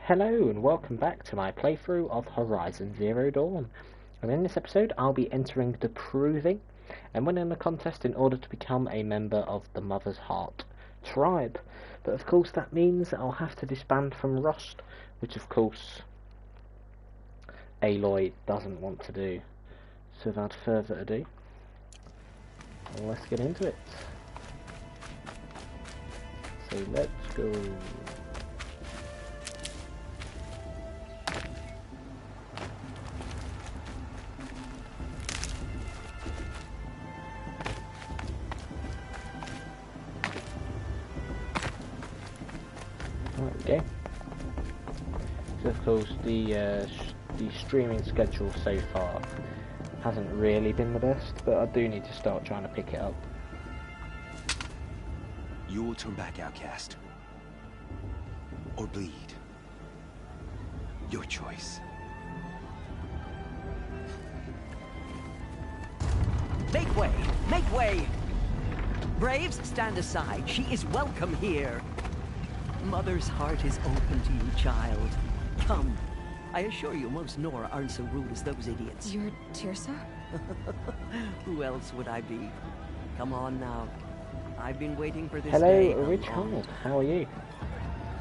Hello and welcome back to my playthrough of Horizon Zero Dawn. And in this episode I'll be entering the Proving and winning a contest in order to become a member of the Mother's Heart tribe. But of course that means I'll have to disband from Rust, which of course Aloy doesn't want to do. So without further ado, let's get into it. So let's go. There we go. So of course the streaming schedule so far hasn't really been the best, but I do need to start trying to pick it up. You will turn back, outcast. Or bleed. Your choice. Make way! Make way! Braves, stand aside. She is welcome here. Mother's heart is open to you, child. Come. I assure you, most Nora aren't so rude as those idiots. You're Teersa? Who else would I be? Come on now. I've been waiting for this Hello, day. Richard. How are you?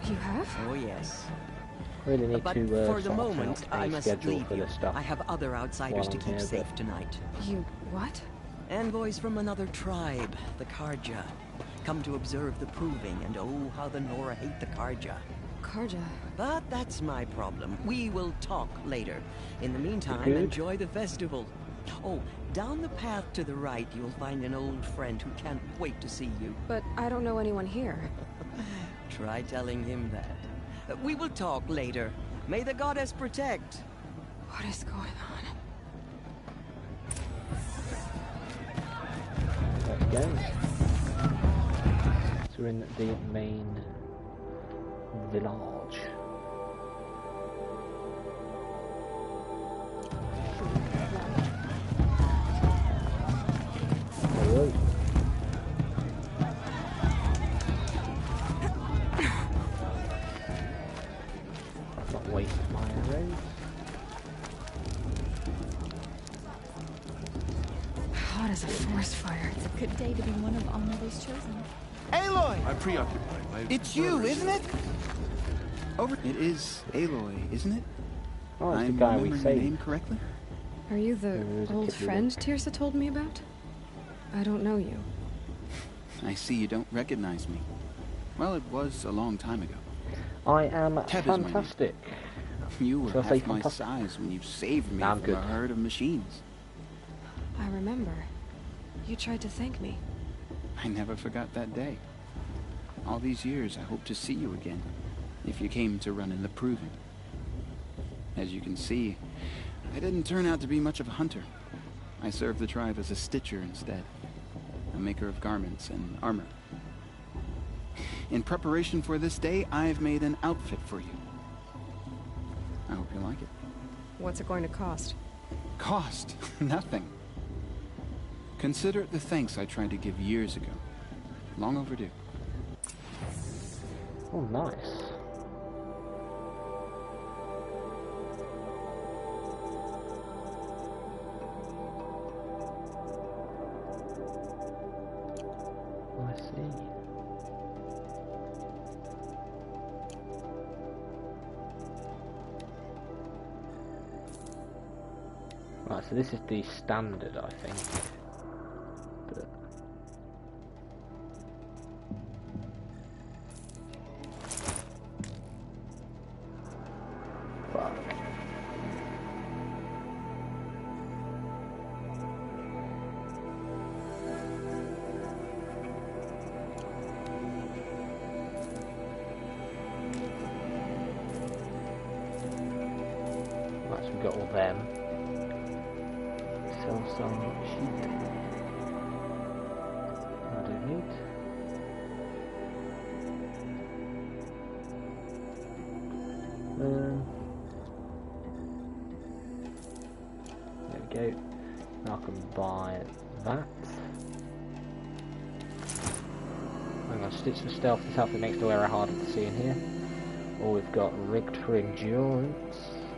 You have? Oh, yes. Really need But to for the sort moment, out I a must schedule leave for you. this stuff. I have other outsiders while to I'm keep here, safe but- tonight. You what? Envoys from another tribe, the Karja. Come to observe the Proving, and oh, how the Nora hate the Karja. Karja. But that's my problem. We will talk later. In the meantime, Good. enjoy the festival. Oh, down the path to the right, you'll find an old friend who can't wait to see you. But I don't know anyone here. Try telling him that. We will talk later. May the goddess protect. What is going on? Let's go. So we're in the main village. Hello. Not waste my arrows. Hot as a forest fire. It's a good day to be one of Almada's chosen. Aloy! I'm preoccupied. It's you, isn't it? It is Aloy, isn't it? Oh, it's the I'm guy we remembering your name saved. correctly? Are you the There is a old kid with friend Teersa told me about? I don't know you. I see you don't recognize me. Well, it was a long time ago. I am Teb is my name. fantastic. You were Shall I say half my fantastic? size when you saved me Nah, I'm from good. a herd of machines. I remember. You tried to thank me. I never forgot that day. All these years, I hope to see you again, if you came to run in the Proving. As you can see, I didn't turn out to be much of a hunter. I served the tribe as a stitcher instead, a maker of garments and armor. In preparation for this day, I've made an outfit for you. I hope you like it. What's it going to cost? Cost? Nothing. Consider it the thanks I tried to give years ago. Long overdue. Oh, nice. I see. Right, so this is the standard, I think. But fuck. Right, so we've got all them. Sell some sheep. I don't need. There we go. Now I can buy that. I'm going to stitch the stealth. This outfit makes the wearer harder to see in here. Or we've got rigged for endurance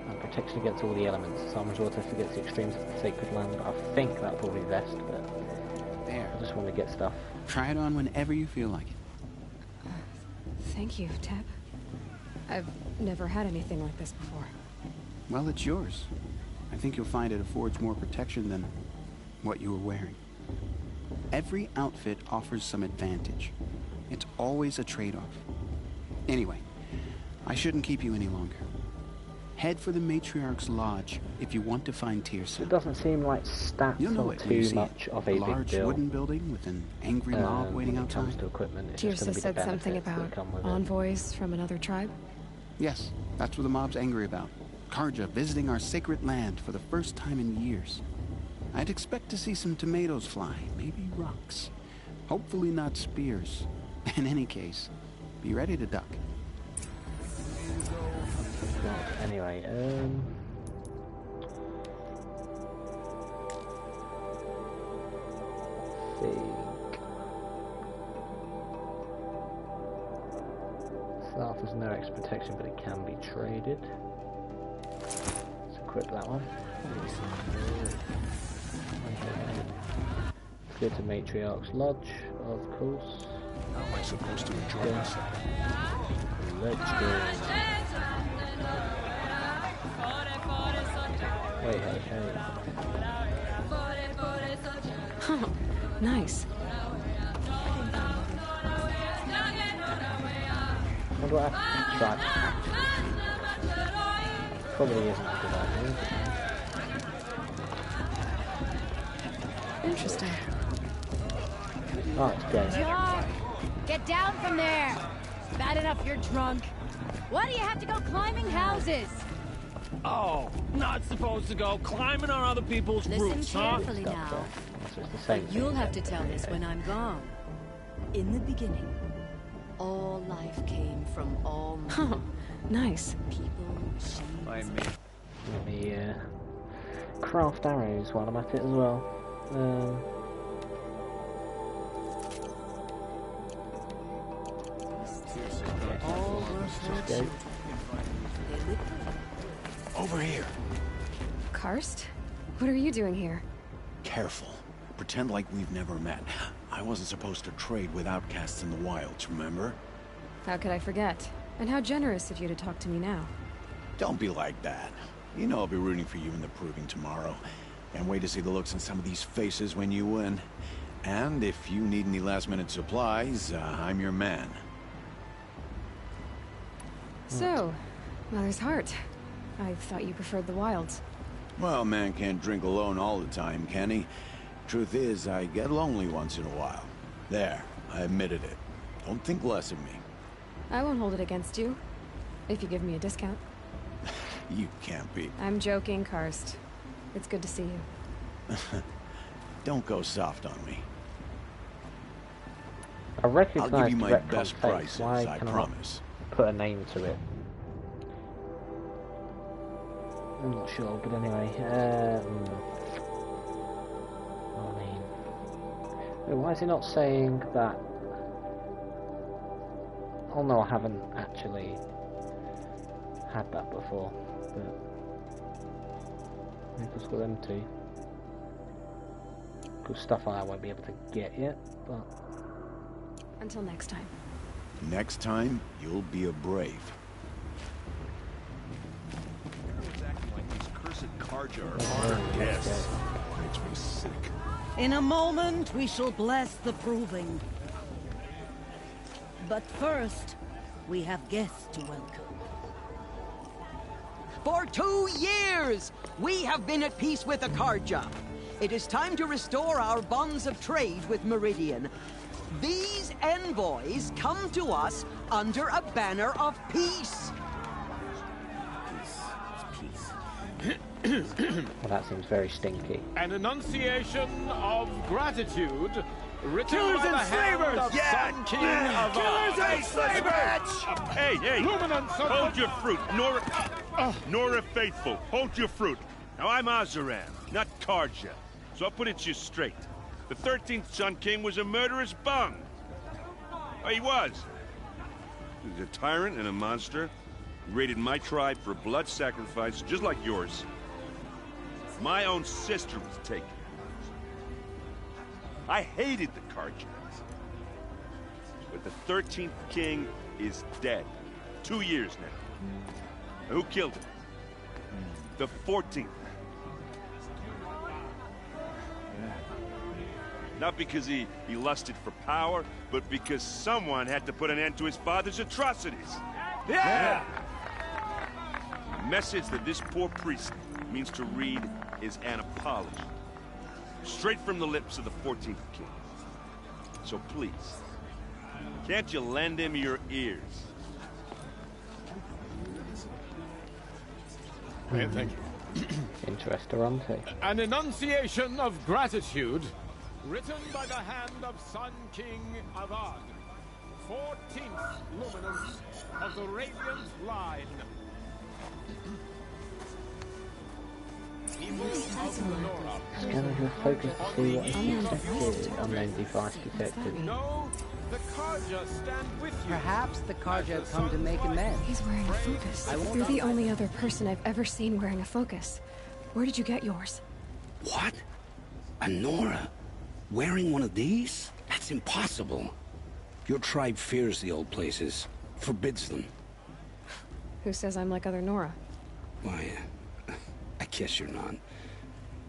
and protection against all the elements. Someone's water test against the extremes of the sacred land. I think that'll probably vest, but There. I just want to get stuff. Try it on whenever you feel like it. Thank you, Teb. I've never had anything like this before. Well, it's yours. I think you'll find it affords more protection than what you were wearing. Every outfit offers some advantage. It's always a trade-off. Anyway, I shouldn't keep you any longer. Head for the Matriarch's Lodge if you want to find Teersa. It doesn't seem like stats You'll know are it when you too see much it. of a A big large deal. wooden building with an angry mob waiting When it comes outside. to equipment, it's just Teersa going to be the said something benefits about that come with it. envoys from another tribe? Yes, that's what the mob's angry about. Karja visiting our sacred land for the first time in years. I'd expect to see some tomatoes fly, maybe rocks. Hopefully not spears. In any case, be ready to duck. God, anyway, think so offers no extra protection, but it can be traded. Let's equip that one. Let's go to Matriarch's Lodge, of course. How am I supposed to enjoy myself? Let's go. Hey, hey, hey. Huh, nice. What do I have to try? Probably isn't a good idea. Interesting. Oh, it's great. John, get down from there. Bad enough you're drunk. Why do you have to go climbing houses? Oh, not supposed to go climbing on other people's Listen roofs, huh? carefully now. So it's the same You'll thing, have to but tell this when I'm gone. In the beginning, all life came from all Huh, nice. people, sheep. I mean, Let me craft arrows while I'm at it as well. All were her Just go. children. They lived Over here. Karst? What are you doing here? Careful. Pretend like we've never met. I wasn't supposed to trade with outcasts in the wilds, remember? How could I forget? And how generous of you to talk to me now. Don't be like that. You know I'll be rooting for you in the proving tomorrow. Can't wait to see the looks on some of these faces when you win. And if you need any last-minute supplies, I'm your man. So, Mother's Heart. I thought you preferred the wilds. Well, man can't drink alone all the time, can he? Truth is, I get lonely once in a while. There, I admitted it. Don't think less of me. I won't hold it against you. If you give me a discount. You can't be. I'm joking, Karst. It's good to see you. Don't go soft on me. I I'll recognise give you the my retcon best face. prices, Why I can promise. I not put a name to it? I'm not sure, but anyway. Why is he not saying that? Oh no, I haven't actually had that before. But we've just got them two. Good stuff I won't be able to get yet, but Until next time. Next time, you'll be a brave. Everyone's acting like these cursed Karja are hard guests. Makes me sick. In a moment, we shall bless the proving. But first, we have guests to welcome. For 2 years, we have been at peace with Akarja. It is time to restore our bonds of trade with Meridian. These envoys come to us under a banner of peace. well, that seems very stinky. An enunciation of gratitude written Killers by and the hand slavers! of Yeah, Sun King yeah. of Killers and slavers! Hey! Luminance of Hold your fruit, Nora Faithful. Hold your fruit. Now I'm Azaran, not Karja. So I'll put it to you straight. The 13th Sun King was a murderous bung. Oh, he was. He was a tyrant and a monster. He raided my tribe for a blood sacrifice, just like yours. My own sister was taken. I hated the Carjans. But the 13th king is dead. 2 years now. And who killed him? The 14th. Not because he lusted for power, but because someone had to put an end to his father's atrocities. Yeah! The message that this poor priest means to read is an apology. Straight from the lips of the 14th king. So please, can't you lend him your ears? Thank you. Interestorante. An enunciation of gratitude, written by the hand of Sun King Avad, 14th luminance of the Radiant Line. People of Nora. Scanner just focus to see what is unknown device detected. No, the Carja stand with you. Perhaps the Carja have come to make amends. He's wearing a focus. You're the only other person I've ever seen wearing a focus. Where did you get yours? What? A Nora? Wearing one of these? That's impossible. Your tribe fears the old places, forbids them. Who says I'm like other Nora? Why, I guess you're not.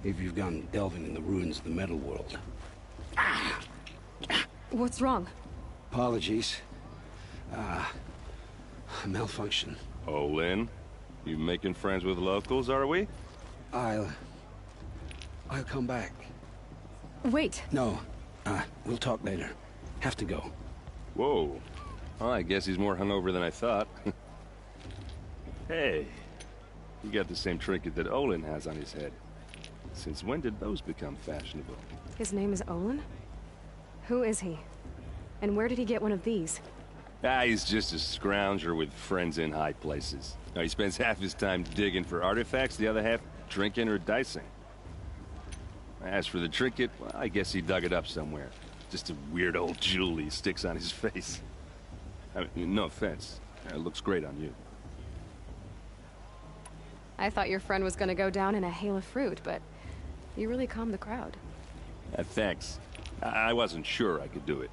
If you've gone delving in the ruins of the metal world. What's wrong? Apologies. Malfunction. Oh, Lynn? You making friends with locals, are we? I'll come back. Wait. No. We'll talk later. Have to go. Whoa. Well, I guess he's more hungover than I thought. Hey. You got the same trinket that Olin has on his head. Since when did those become fashionable? His name is Olin? Who is he? And where did he get one of these? He's just a scrounger with friends in high places. Now, he spends half his time digging for artifacts, the other half drinking or dicing. As for the trinket, well, I guess he dug it up somewhere. Just a weird old jewel he sticks on his face. I mean, no offense. It looks great on you. I thought your friend was gonna go down in a hail of fruit, but you really calmed the crowd. Thanks. I wasn't sure I could do it.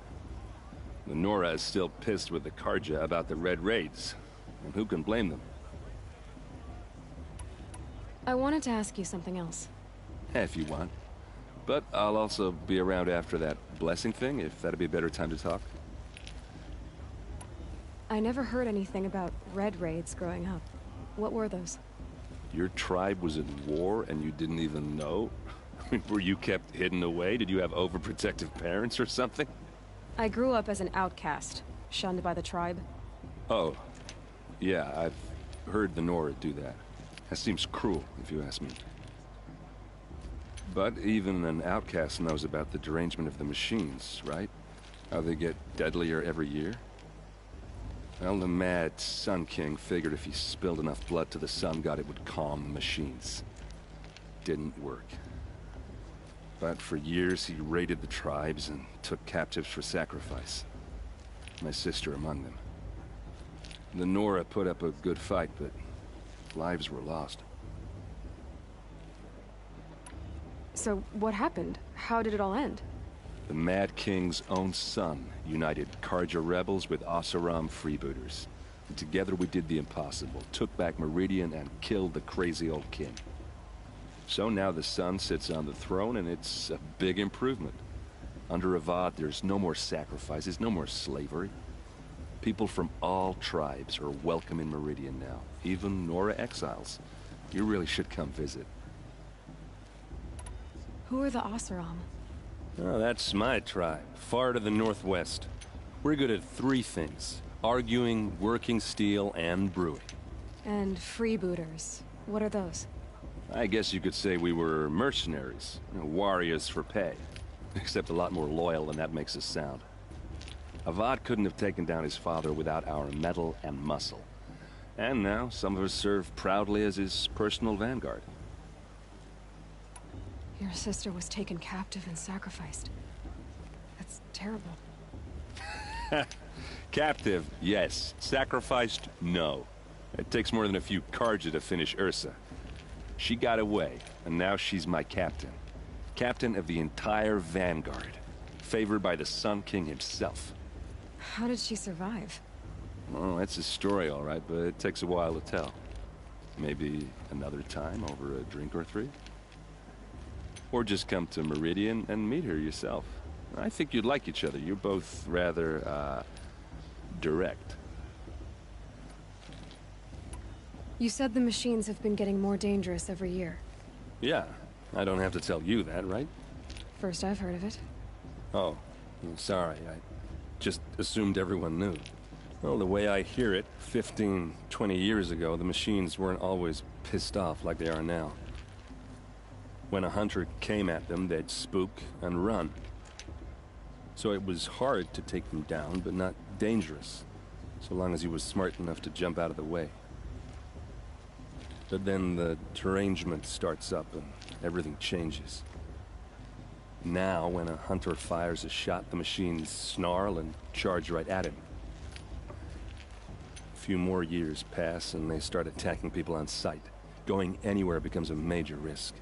The Nora is still pissed with the Carja about the Red Raids. And who can blame them? I wanted to ask you something else. If you want. But I'll also be around after that blessing thing, if that'd be a better time to talk. I never heard anything about Red Raids growing up. What were those? Your tribe was in war and you didn't even know? I mean, were you kept hidden away? Did you have overprotective parents or something? I grew up as an outcast, shunned by the tribe. Oh. Yeah, I've heard the Nora do that. That seems cruel, if you ask me. But even an outcast knows about the derangement of the machines, right? How they get deadlier every year? Well, the mad Sun King figured if he spilled enough blood to the Sun God, it would calm the machines. Didn't work. But for years, he raided the tribes and took captives for sacrifice. My sister among them. The Nora put up a good fight, but lives were lost. So, what happened? How did it all end? The Mad King's own son united Carja rebels with Oseram freebooters. And together we did the impossible, took back Meridian and killed the crazy old king. So now the son sits on the throne and it's a big improvement. Under Avad, there's no more sacrifices, no more slavery. People from all tribes are welcome in Meridian now, even Nora exiles. You really should come visit. Who are the Oseram? Oh, that's my tribe, far to the northwest. We're good at 3 things. Arguing, working steel, and brewing. And freebooters. What are those? I guess you could say we were mercenaries. Warriors for pay. Except a lot more loyal than that makes us sound. Avad couldn't have taken down his father without our metal and muscle. And now, some of us serve proudly as his personal vanguard. Your sister was taken captive and sacrificed. That's terrible. Captive, yes. Sacrificed, no. It takes more than a few Carja to finish Ursa. She got away, and now she's my captain. Captain of the entire Vanguard. Favored by the Sun King himself. How did she survive? Well, that's a story, all right, but it takes a while to tell. Maybe another time over a drink or three? Or just come to Meridian and meet her yourself. I think you'd like each other. You're both rather, direct. You said the machines have been getting more dangerous every year. Yeah, I don't have to tell you that, right? First I've heard of it. Oh, I'm sorry. I just assumed everyone knew. Well, the way I hear it, 15, 20 years ago, the machines weren't always pissed off like they are now. When a hunter came at them, they'd spook and run. So it was hard to take them down, but not dangerous, so long as he was smart enough to jump out of the way. But then the derangement starts up and everything changes. Now, when a hunter fires a shot, the machines snarl and charge right at him. A few more years pass and they start attacking people on sight. Going anywhere becomes a major risk.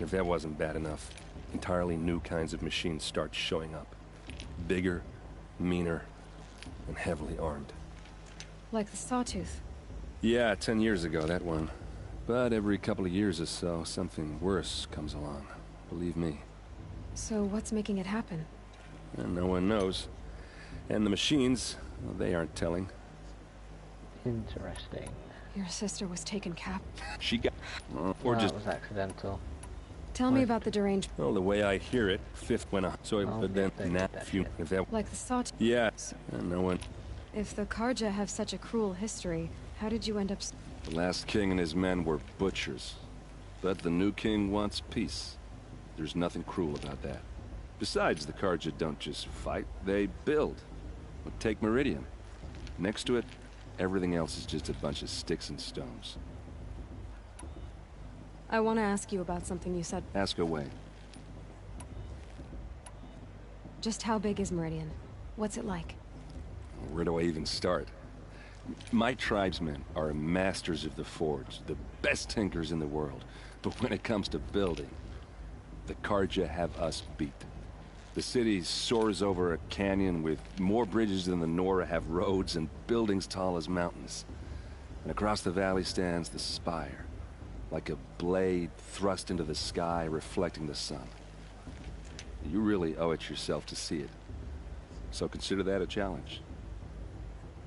If that wasn't bad enough, entirely new kinds of machines start showing up. Bigger, meaner, and heavily armed. Like the Sawtooth. Yeah, 10 years ago, that one. But every couple of years or so, something worse comes along. Believe me. So what's making it happen? And no one knows. And the machines, well, they aren't telling. Interesting. Your sister was taken cap. She got... or just... That was accidental. Tell me about the deranged... Well, the way I hear it, fifth when a... So, but then, if that... Like the Sawtooth? Yeah, and no one... If the Carja have such a cruel history, how did you end up... The last king and his men were butchers. But the new king wants peace. There's nothing cruel about that. Besides, the Carja don't just fight, they build. Well, take Meridian. Next to it, everything else is just a bunch of sticks and stones. I want to ask you about something you said. Ask away. Just how big is Meridian? What's it like? Where do I even start? My tribesmen are masters of the forge, the best tinkers in the world. But when it comes to building, the Carja have us beat. The city soars over a canyon with more bridges than the Nora have roads and buildings tall as mountains. And across the valley stands the spire, like a blade thrust into the sky reflecting the sun. You really owe it yourself to see it. So consider that a challenge.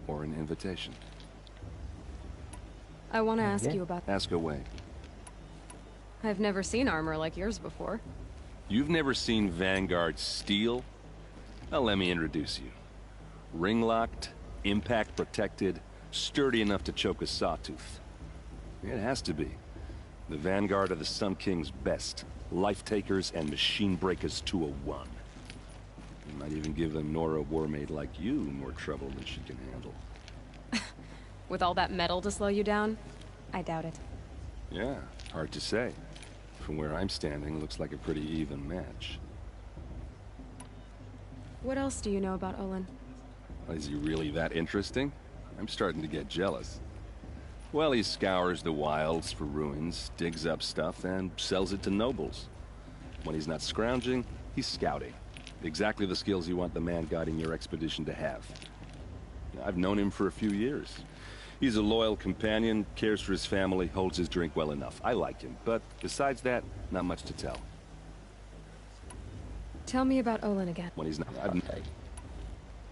Or an invitation. I want to ask you about... Ask away. I've never seen armor like yours before. You've never seen Vanguard steel? Well, let me introduce you. Ring-locked, impact-protected, sturdy enough to choke a sawtooth. It has to be. The Vanguard are the Sun King's best. Life-takers and machine-breakers to a one. You might even give a Nora warmaid like you more trouble than she can handle. With all that metal to slow you down? I doubt it. Yeah, hard to say. From where I'm standing, looks like a pretty even match. What else do you know about Olin? Is he really that interesting? I'm starting to get jealous. Well, he scours the wilds for ruins, digs up stuff, and sells it to nobles. When he's not scrounging, he's scouting. Exactly the skills you want the man guiding your expedition to have. I've known him for a few years. He's a loyal companion, cares for his family, holds his drink well enough. I like him, but besides that, not much to tell. Tell me about Olin again. When he's not...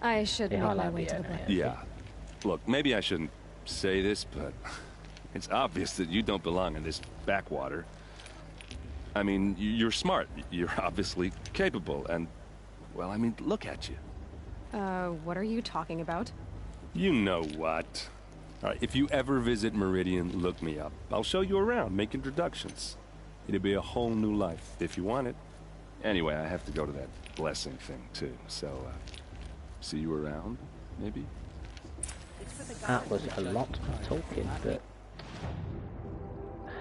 I should make my way to the plan. Yeah. Look, maybe I shouldn't say this, but it's obvious that you don't belong in this backwater. I mean, you're smart. You're obviously capable, and... Well, I mean, look at you. What are you talking about? You know what. All right, if you ever visit Meridian, look me up. I'll show you around, make introductions. It'll be a whole new life, if you want it. Anyway, I have to go to that blessing thing, too. So, see you around, maybe? That was a lot of talking, but...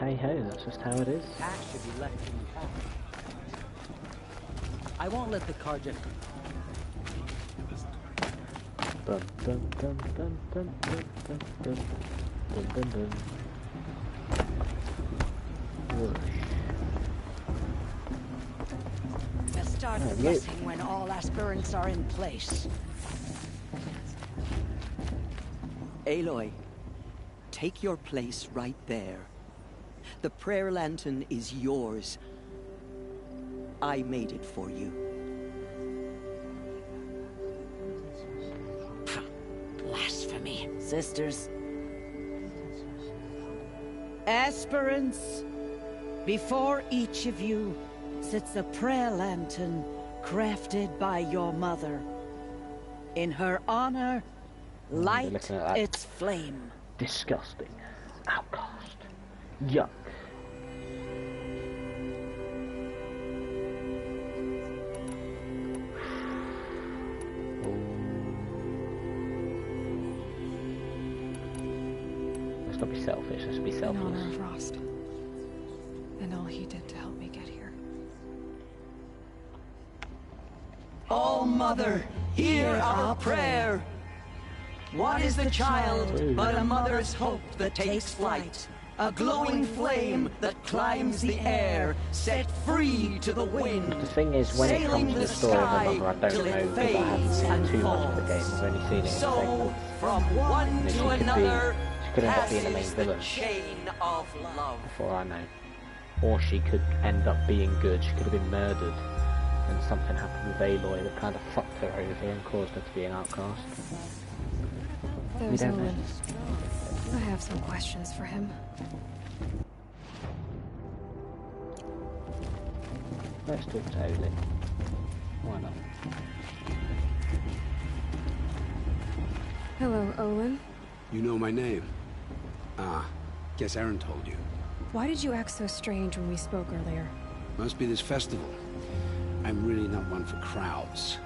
Hey-ho, that's just how it is. Cash should be left in the car. I won't let the Carja... Dun, dun, dun, dun, dun, dun, dun, dun, dun, dun, dun. We'll start Oh, the yeah. blessing when all aspirants are in place. Aloy, take your place right there. The prayer lantern is yours. I made it for you. Blasphemy, sisters. Aspirants, before each of you sits a prayer lantern crafted by your mother. In her honor, light looking at that. its flame. Disgusting. Outcast. Yuck. Let's not be selfish, let's be In selfless. honor of Rost. And all he did to help me get here. All Mother, hear our prayer. What is the child but a mother's hope that takes flight? A glowing flame that climbs the air, set free to the wind. The thing is, when it comes to the story of a mother, I don't know because I haven't seen too much of the game. I've only seen it in So, sequels. from one She to could another, she could end up being the main passes the villain, chain of love. before I know. Or she could end up being good. She could have been murdered, and something happened with Aloy that kind of fucked her over and caused her to be an outcast. There's don't know. Owen. I have some questions for him. Let's talk to Olin. Why not? Hello, Olin. You know my name? Ah, guess Aaron told you. Why did you act so strange when we spoke earlier? Must be this festival. I'm really not one for crowds.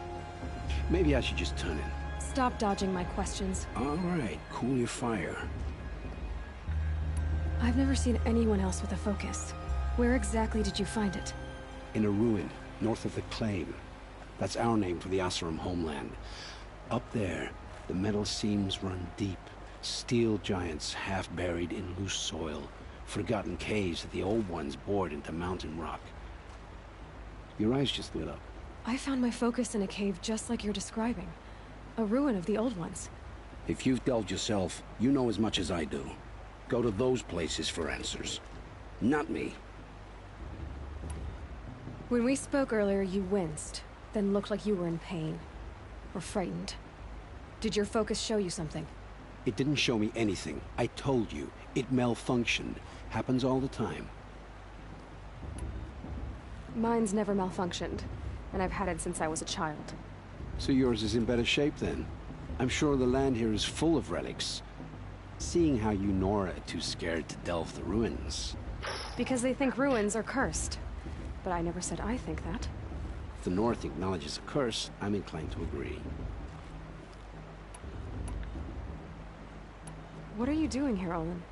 Maybe I should just turn in. Stop dodging my questions. All right, cool your fire. I've never seen anyone else with a focus. Where exactly did you find it? In a ruin, north of the Claim. That's our name for the Oseram homeland. Up there, the metal seams run deep. Steel giants half buried in loose soil. Forgotten caves that the old ones bored into mountain rock. Your eyes just lit up. I found my focus in a cave just like you're describing. A ruin of the old ones. If you've delved yourself, you know as much as I do. Go to those places for answers. Not me. When we spoke earlier, you winced, then looked like you were in pain. Or frightened. Did your focus show you something? It didn't show me anything. I told you. It malfunctioned. Happens all the time. Mine's never malfunctioned, and I've had it since I was a child. So yours is in better shape then. I'm sure the land here is full of relics. Seeing how you Nora are too scared to delve the ruins. Because they think ruins are cursed. But I never said I think that. If the North acknowledges a curse, I'm inclined to agree. What are you doing here, Olin?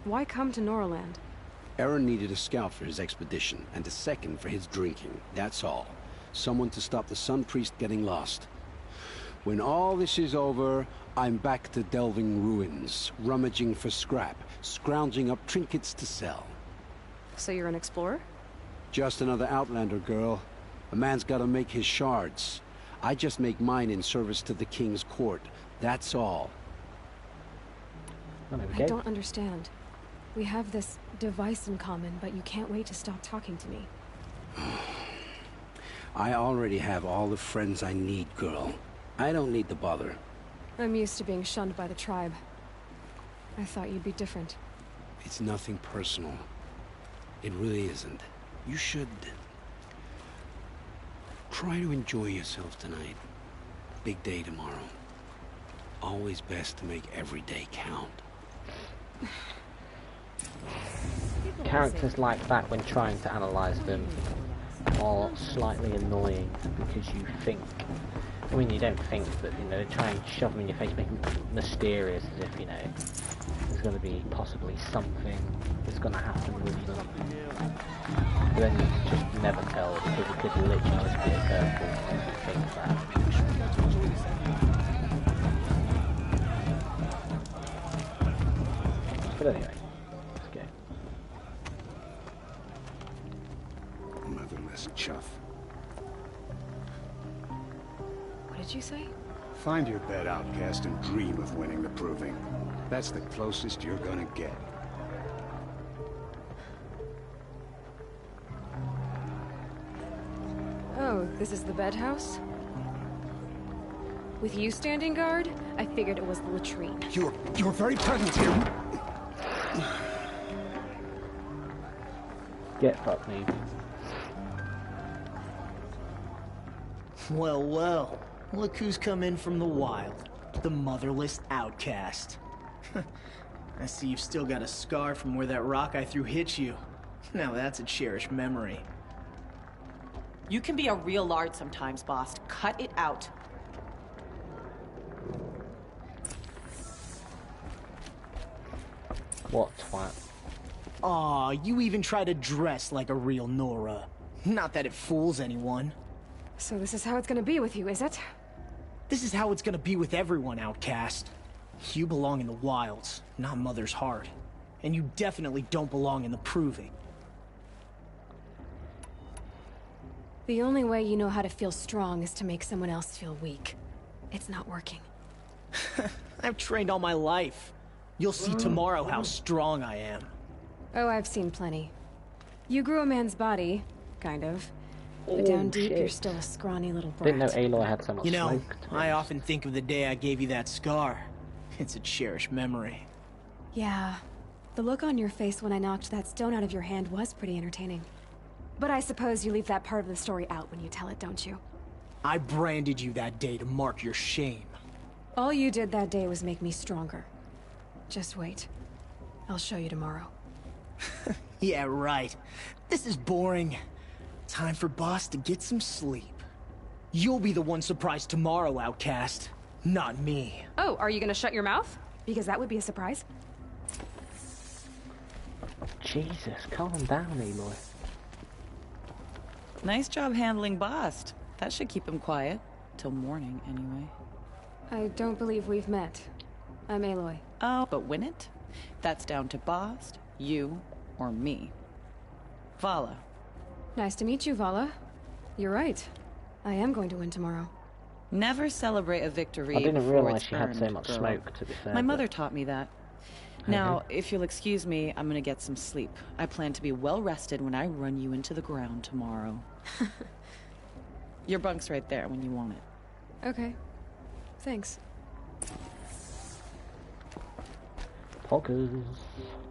Why come to Noraland? Aaron needed a scout for his expedition, and a second for his drinking. That's all. Someone to stop the Sun Priest getting lost. When all this is over, I'm back to delving ruins, rummaging for scrap, scrounging up trinkets to sell. So you're an explorer? Just another Outlander, girl. A man's gotta make his shards. I just make mine in service to the King's court. That's all. Oh, there we I go. don't understand. We have this device in common, but you can't wait to stop talking to me. I already have all the friends I need, girl. I don't need the bother. I'm used to being shunned by the tribe. I thought you'd be different. It's nothing personal. It really isn't. You should... try to enjoy yourself tonight. Big day tomorrow. Always best to make every day count. Characters like that, when trying to analyse them, are slightly annoying because you think... I mean, you don't think, but, you know, they try and shove them in your face, make them mysterious, as if, you know, there's going to be possibly something that's going to happen with them. But then you just never tell, because it could literally just be a curveball and things like that. But anyway, let's go. Motherless chuff. What did you say? Find your bed, outcast, and dream of winning the proving. That's the closest you're gonna get. Oh, this is the bed house? With you standing guard, I figured it was the latrine. You're very present here. Get fucked, me. Well, well. Look who's come in from the wild. The motherless outcast. I see you've still got a scar from where that rock I threw hit you. Now that's a cherished memory. You can be a real lard sometimes, boss. Cut it out. What twat? Aw, you even try to dress like a real Nora. Not that it fools anyone. So this is how it's gonna be with you, is it? This is how it's gonna be with everyone, outcast. You belong in the wilds, not Mother's Heart. And you definitely don't belong in the Proving. The only way you know how to feel strong is to make someone else feel weak. It's not working. I've trained all my life. You'll see tomorrow how strong I am. Oh, I've seen plenty. You grew a man's body, kind of. But down deep, you're still a scrawny little brat. Didn't know Aloy had so much You know, smoke. I often think of the day I gave you that scar. It's a cherished memory. Yeah. The look on your face when I knocked that stone out of your hand was pretty entertaining. But I suppose you leave that part of the story out when you tell it, don't you? I branded you that day to mark your shame. All you did that day was make me stronger. Just wait. I'll show you tomorrow. Yeah, right. This is boring. Time for Boss to get some sleep. You'll be the one surprised tomorrow, outcast. Not me. Oh, are you gonna shut your mouth? Because that would be a surprise. Jesus, calm down, Aloy. Nice job handling Bast. That should keep him quiet. Till morning, anyway. I don't believe we've met. I'm Aloy. Oh, but win it? That's down to Bast, you, or me. Vala. Nice to meet you, Vala. You're right. I am going to win tomorrow. Never celebrate a victory I didn't before realize it's she had so earned, much girl. smoke, to be fair. My but- mother taught me that. Now, if you'll excuse me, I'm gonna get some sleep. I plan to be well rested when I run you into the ground tomorrow. Your bunk's right there when you want it. Okay. Thanks. Poggers.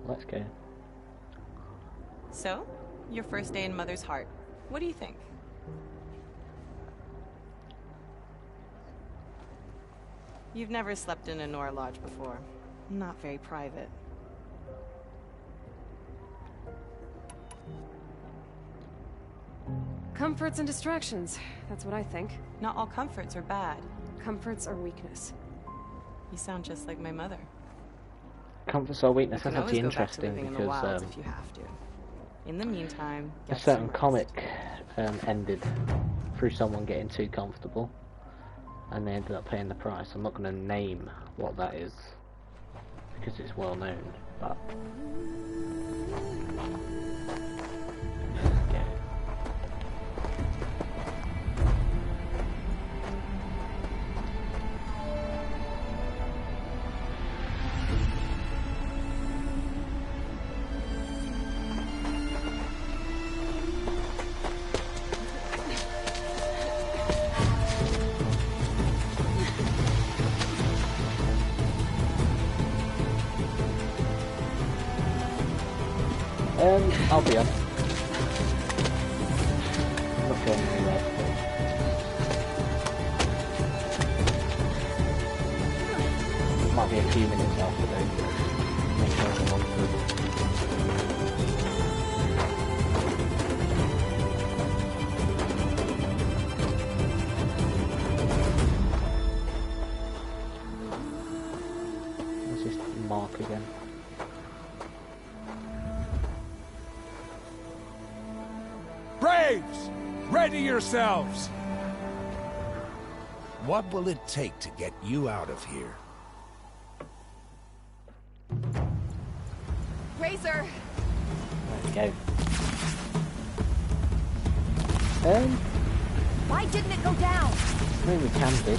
Let's go. So, your first day in Mother's Heart. What do you think? You've never slept in a Nora Lodge before. Not very private. Comforts and distractions. That's what I think. Not all comforts are bad. Comforts are weakness. You sound just like my mother. Comforts or weakness, You that's can always actually go back to interesting living in the because wilds if you have to. In the meantime, a get certain some comic ended through someone getting too comfortable and they ended up paying the price. I'm not going to name what that is because it's well known, but yeah. I'll be on. I'm not going anywhere. Might be a few minutes after though. Make sure everyone's good. Let's just mark again. Braves! Ready yourselves! What will it take to get you out of here? bracer. There we go. Why didn't it go down? I mean, we can do.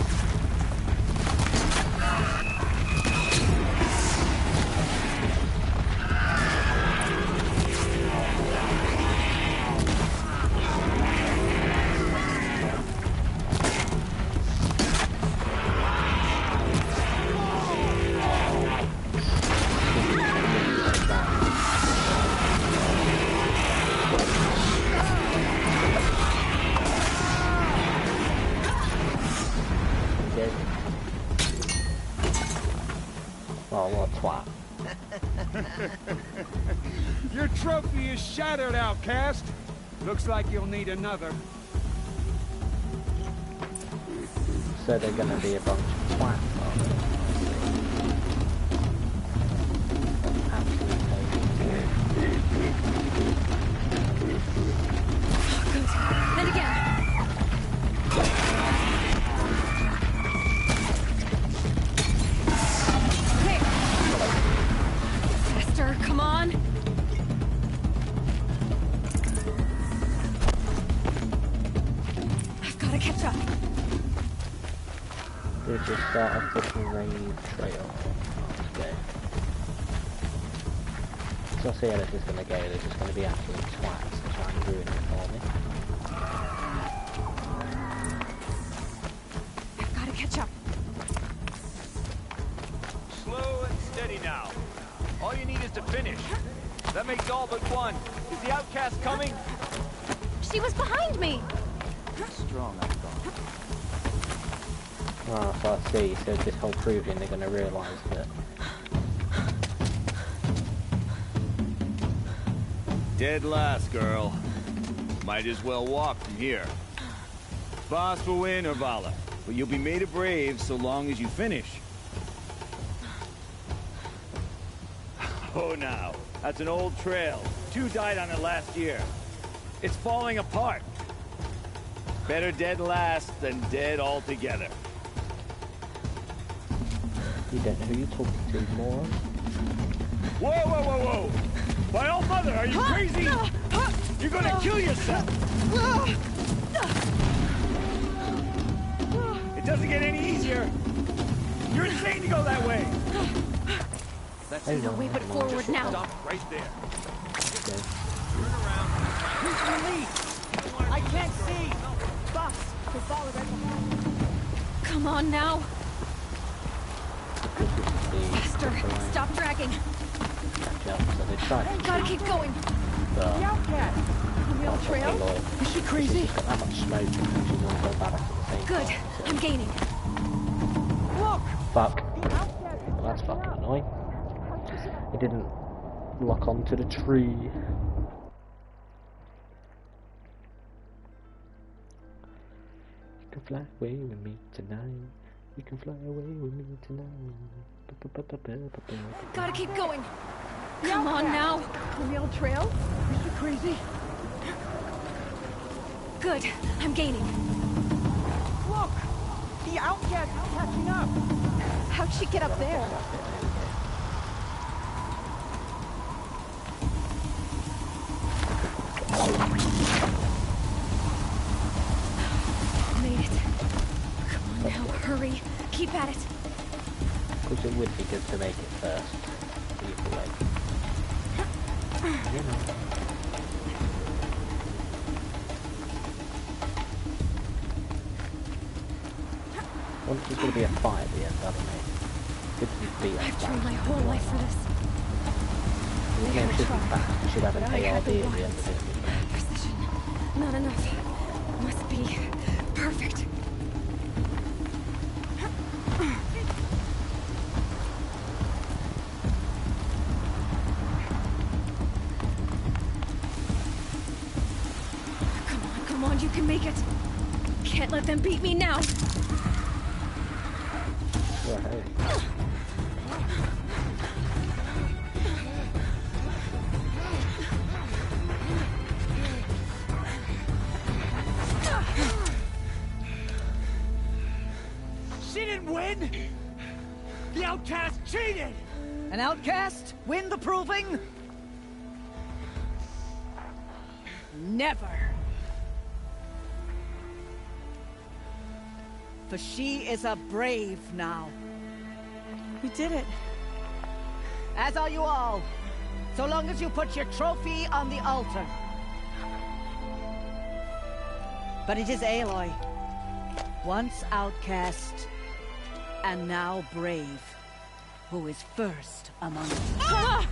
Oh, what a twat. Your trophy is shattered, outcast. Looks like you'll need another. So they're gonna be a bunch of twats, are they? And again. Come on! I've got to catch up. We'll just start off with the raid trail. Okay. So I'll see how this is going to go. They're just going to be absolute twats to try and ruin it for me. I've got to catch up. Slow and steady now. All you need is to finish. That makes all but one. Is the outcast coming? She was behind me! Strong, I thought. Oh, so I see. So this whole proving, they're going to realise that. Dead last, girl. Might as well walk from here. Boss will win or Vala, but you'll be made a brave so long as you finish. Oh, now. That's an old trail. 2 died on it last year. It's falling apart. Better dead last than dead altogether. You don't know who you're talking to, moron. Whoa, whoa, whoa, whoa! My old mother, are you crazy? You're gonna kill yourself! It doesn't get any easier. You're insane to go that way. That's no way but forward now. Stop right there. Okay. Turn around. Who's your lead? I can't see. Boss, we'll follow right behind. Come on now. Faster. Stop dragging. Catch up. So they tried. Gotta keep going. The outcast. On the old trail? Is she crazy? She's got that much smoke and she's all go badass at the same Good. time. So. I'm gaining. Look! Fuck. Well, that's fucking annoying. It didn't lock onto the tree. You can fly away with me tonight. You can fly away with me tonight. Gotta keep going. Come on now. On the old trail? Is she crazy? Good. I'm gaining. Look! The outcast is catching up. How'd she get up there? Made it. Come on now, hurry. Keep at it. Of course it would be good to make it first. Either way. You know. Well, there's going to be a fight at the end, I don't know. Good to beat up. I've trained my whole life for this. The game should be fast. You should have an ARD at the end of it. Precision. Not enough. Must be perfect. Come on, you can make it. Can't let them beat me now. Right. She didn't win! The outcast cheated! An outcast? Win the proving? Never. For she is a brave now. We did it. As are you all. So long as you put your trophy on the altar. But it is Aloy. Once outcast, and now brave, who is first among us. Ah!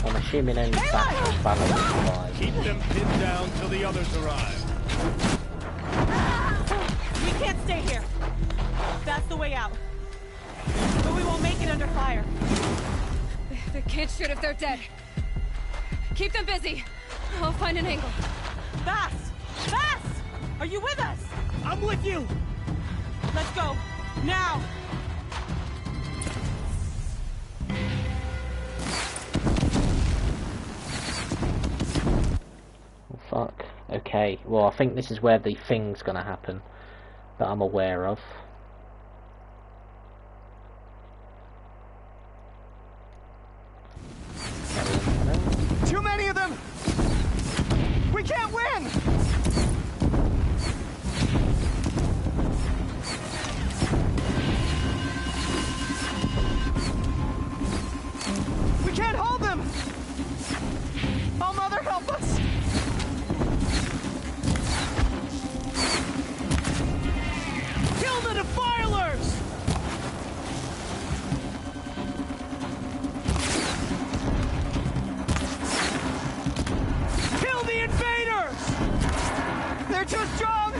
I'm assuming any back balance. Keep them pinned down till the others arrive. We can't stay here. That's the way out. But we won't make it under fire. They can't shoot if they're dead. Keep them busy. I'll find an angle. Bass! Bass! Are you with us? I'm with you! Let's go. Now! Oh, fuck. Okay, well I think this is where the thing's gonna happen that I'm aware of. Too many of them! We can't win! We can't hold them! Oh, Mother, help us! Kill the defilers! Kill the invaders! They're too strong!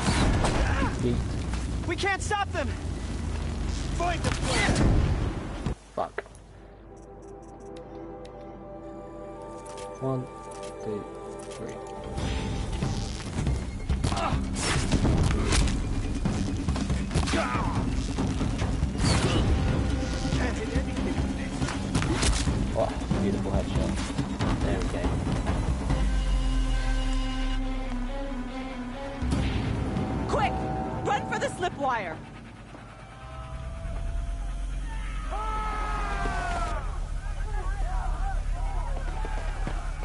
We can't stop them! Fight the flare! Fuck. 1, 2, 3. Oh, beautiful headshot. There we go. Quick! Run for the slip wire!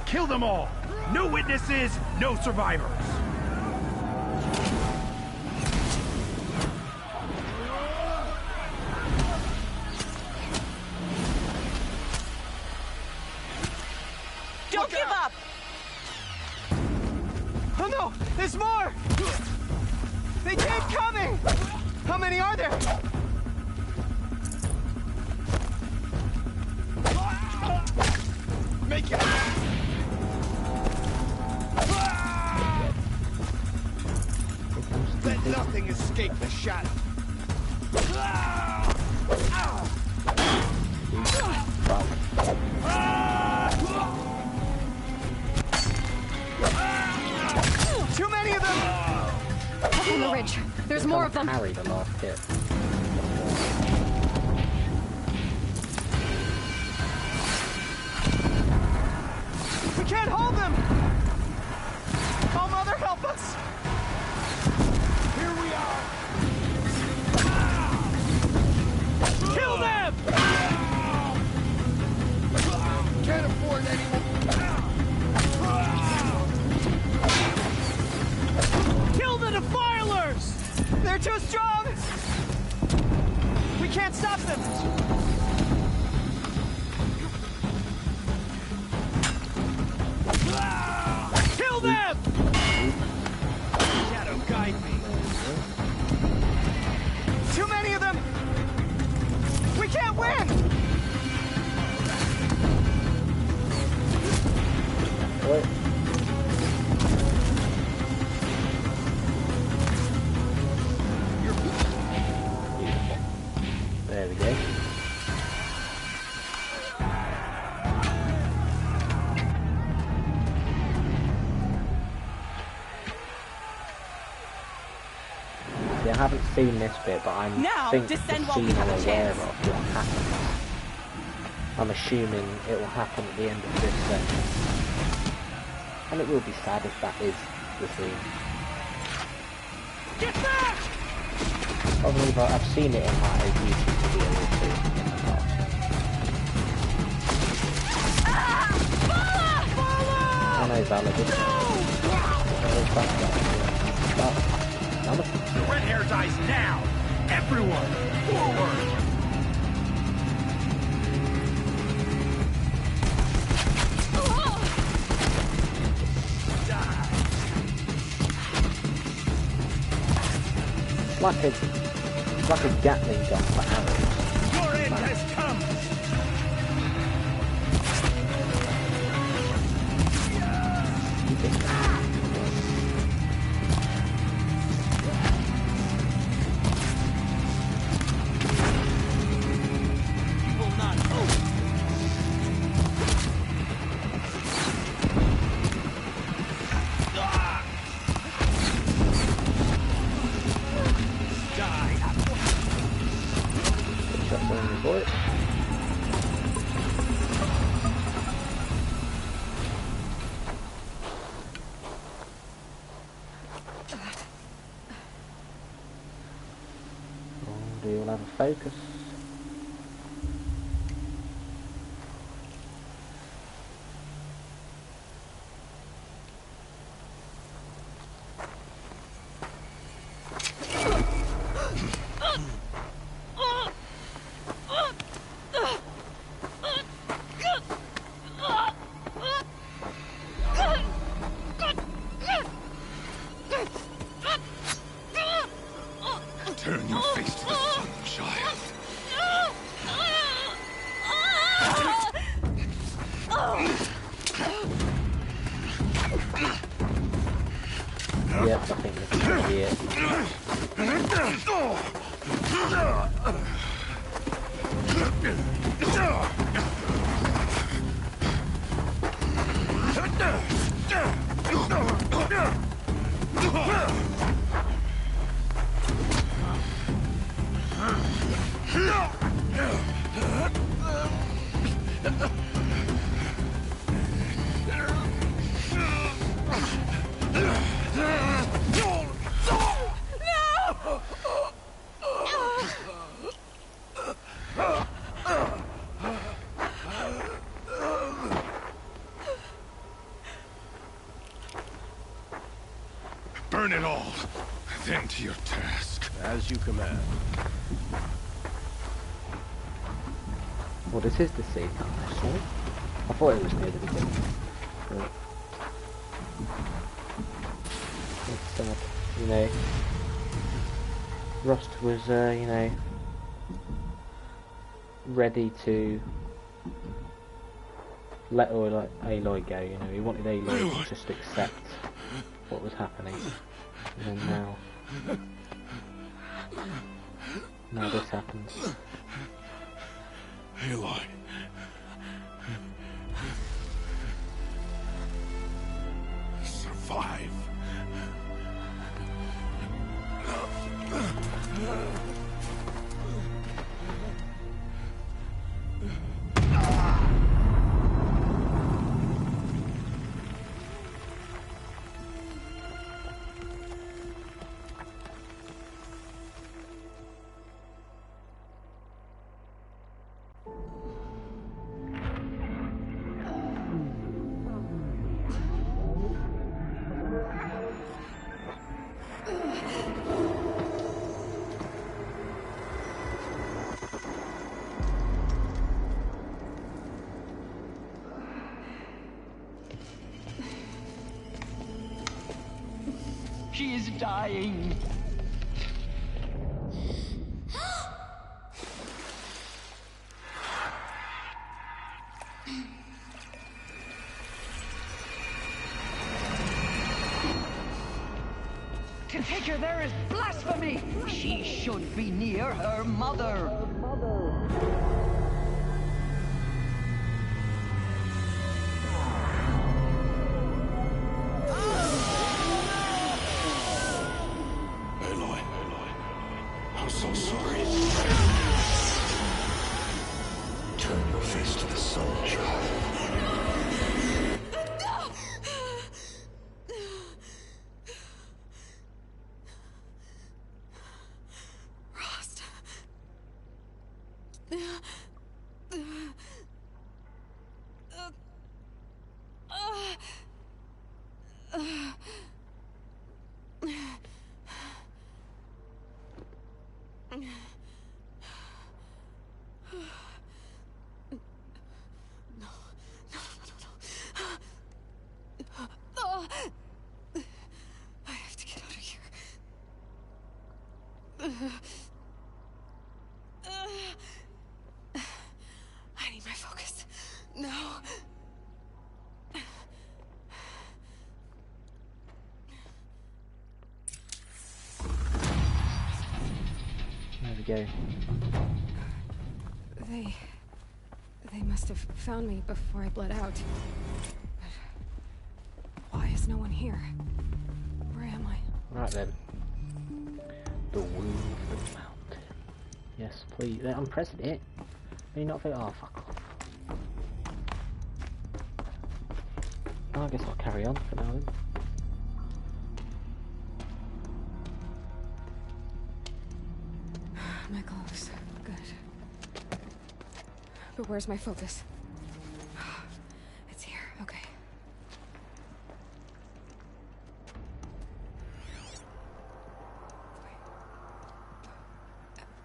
Kill them all! No witnesses, no survivors! Don't give up! Oh no! There's more! They keep coming! How many are there? Make it! Let nothing escape the shadow. Too many of them! Up on the ridge. There's more of them. Carry the last hit. We can't hold them! Oh, Mother, help us! Here we are! Kill them! Can't afford anyone. Kill the defilers! They're too strong! We can't stop them! Kill them! Shadow, guide me. Too many of them! We can't win! What? There we go. See, I haven't seen this bit, but I'm Now, think descend the while we scene have I'm a aware chance. of will happen. I'm assuming it will happen at the end of this section. And it will be sad if that is the scene. Get back! Probably, but I've seen it in like a YouTube video or two in the past. I know Vala did. Red hair dies now! Everyone, forward! It's like a Gatling gun for arrows. Your end has come! We'll have a focus. Turn your face to the sun, child. Yep, I think this is gonna be it. Burn it all, then to your task. As you command. Well, this is the scene that I saw. I thought it was near the beginning. But it's, you know, Rust was, you know, ready to let Aloy go, you know, he wanted Aloy to just accept what was happening. And then now this happens. Aloy. Survive. She is dying. To take her there is blasphemy. She should be near her mother. I'm so sorry. Turn your face to the sun, child. go. They must have found me before I bled out. But why is no one here? Where am I? Right then. The Womb of the Mountain. Yes, please. I'm pressing it. Are you not think? Oh, fuck off. Oh, I guess I'll carry on for now then. My clothes. Good. But where's my focus? It's here. Okay.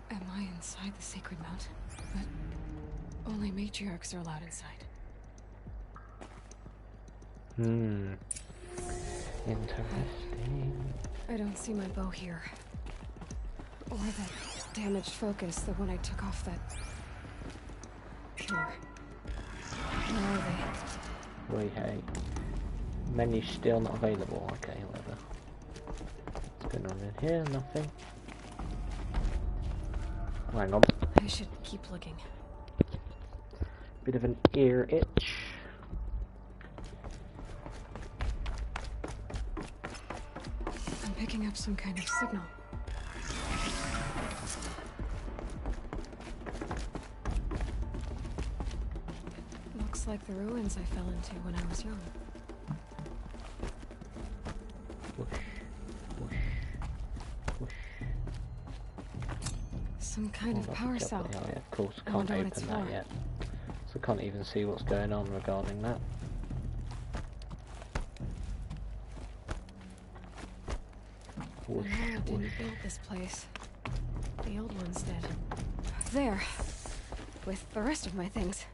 Am I inside the sacred mountain? But only matriarchs are allowed inside. Interesting. I don't see my bow here. Or that damaged focus, the one I took off that floor. Where are they? Wait, hey. Menu's still not available. Okay, whatever. What's going on in here? Nothing. Hang on. I should keep looking. Bit of an ear itch. I'm picking up some kind of signal. Looks like the ruins I fell into when I was young. Whoosh, whoosh, whoosh. Some kind of power cell. Oh yeah, of course, I can't wonder what it's open that for. yet. So can't even see what's going on regarding that. Whoosh, No, didn't whoosh. build this place. The old ones did. There. With the rest of my things.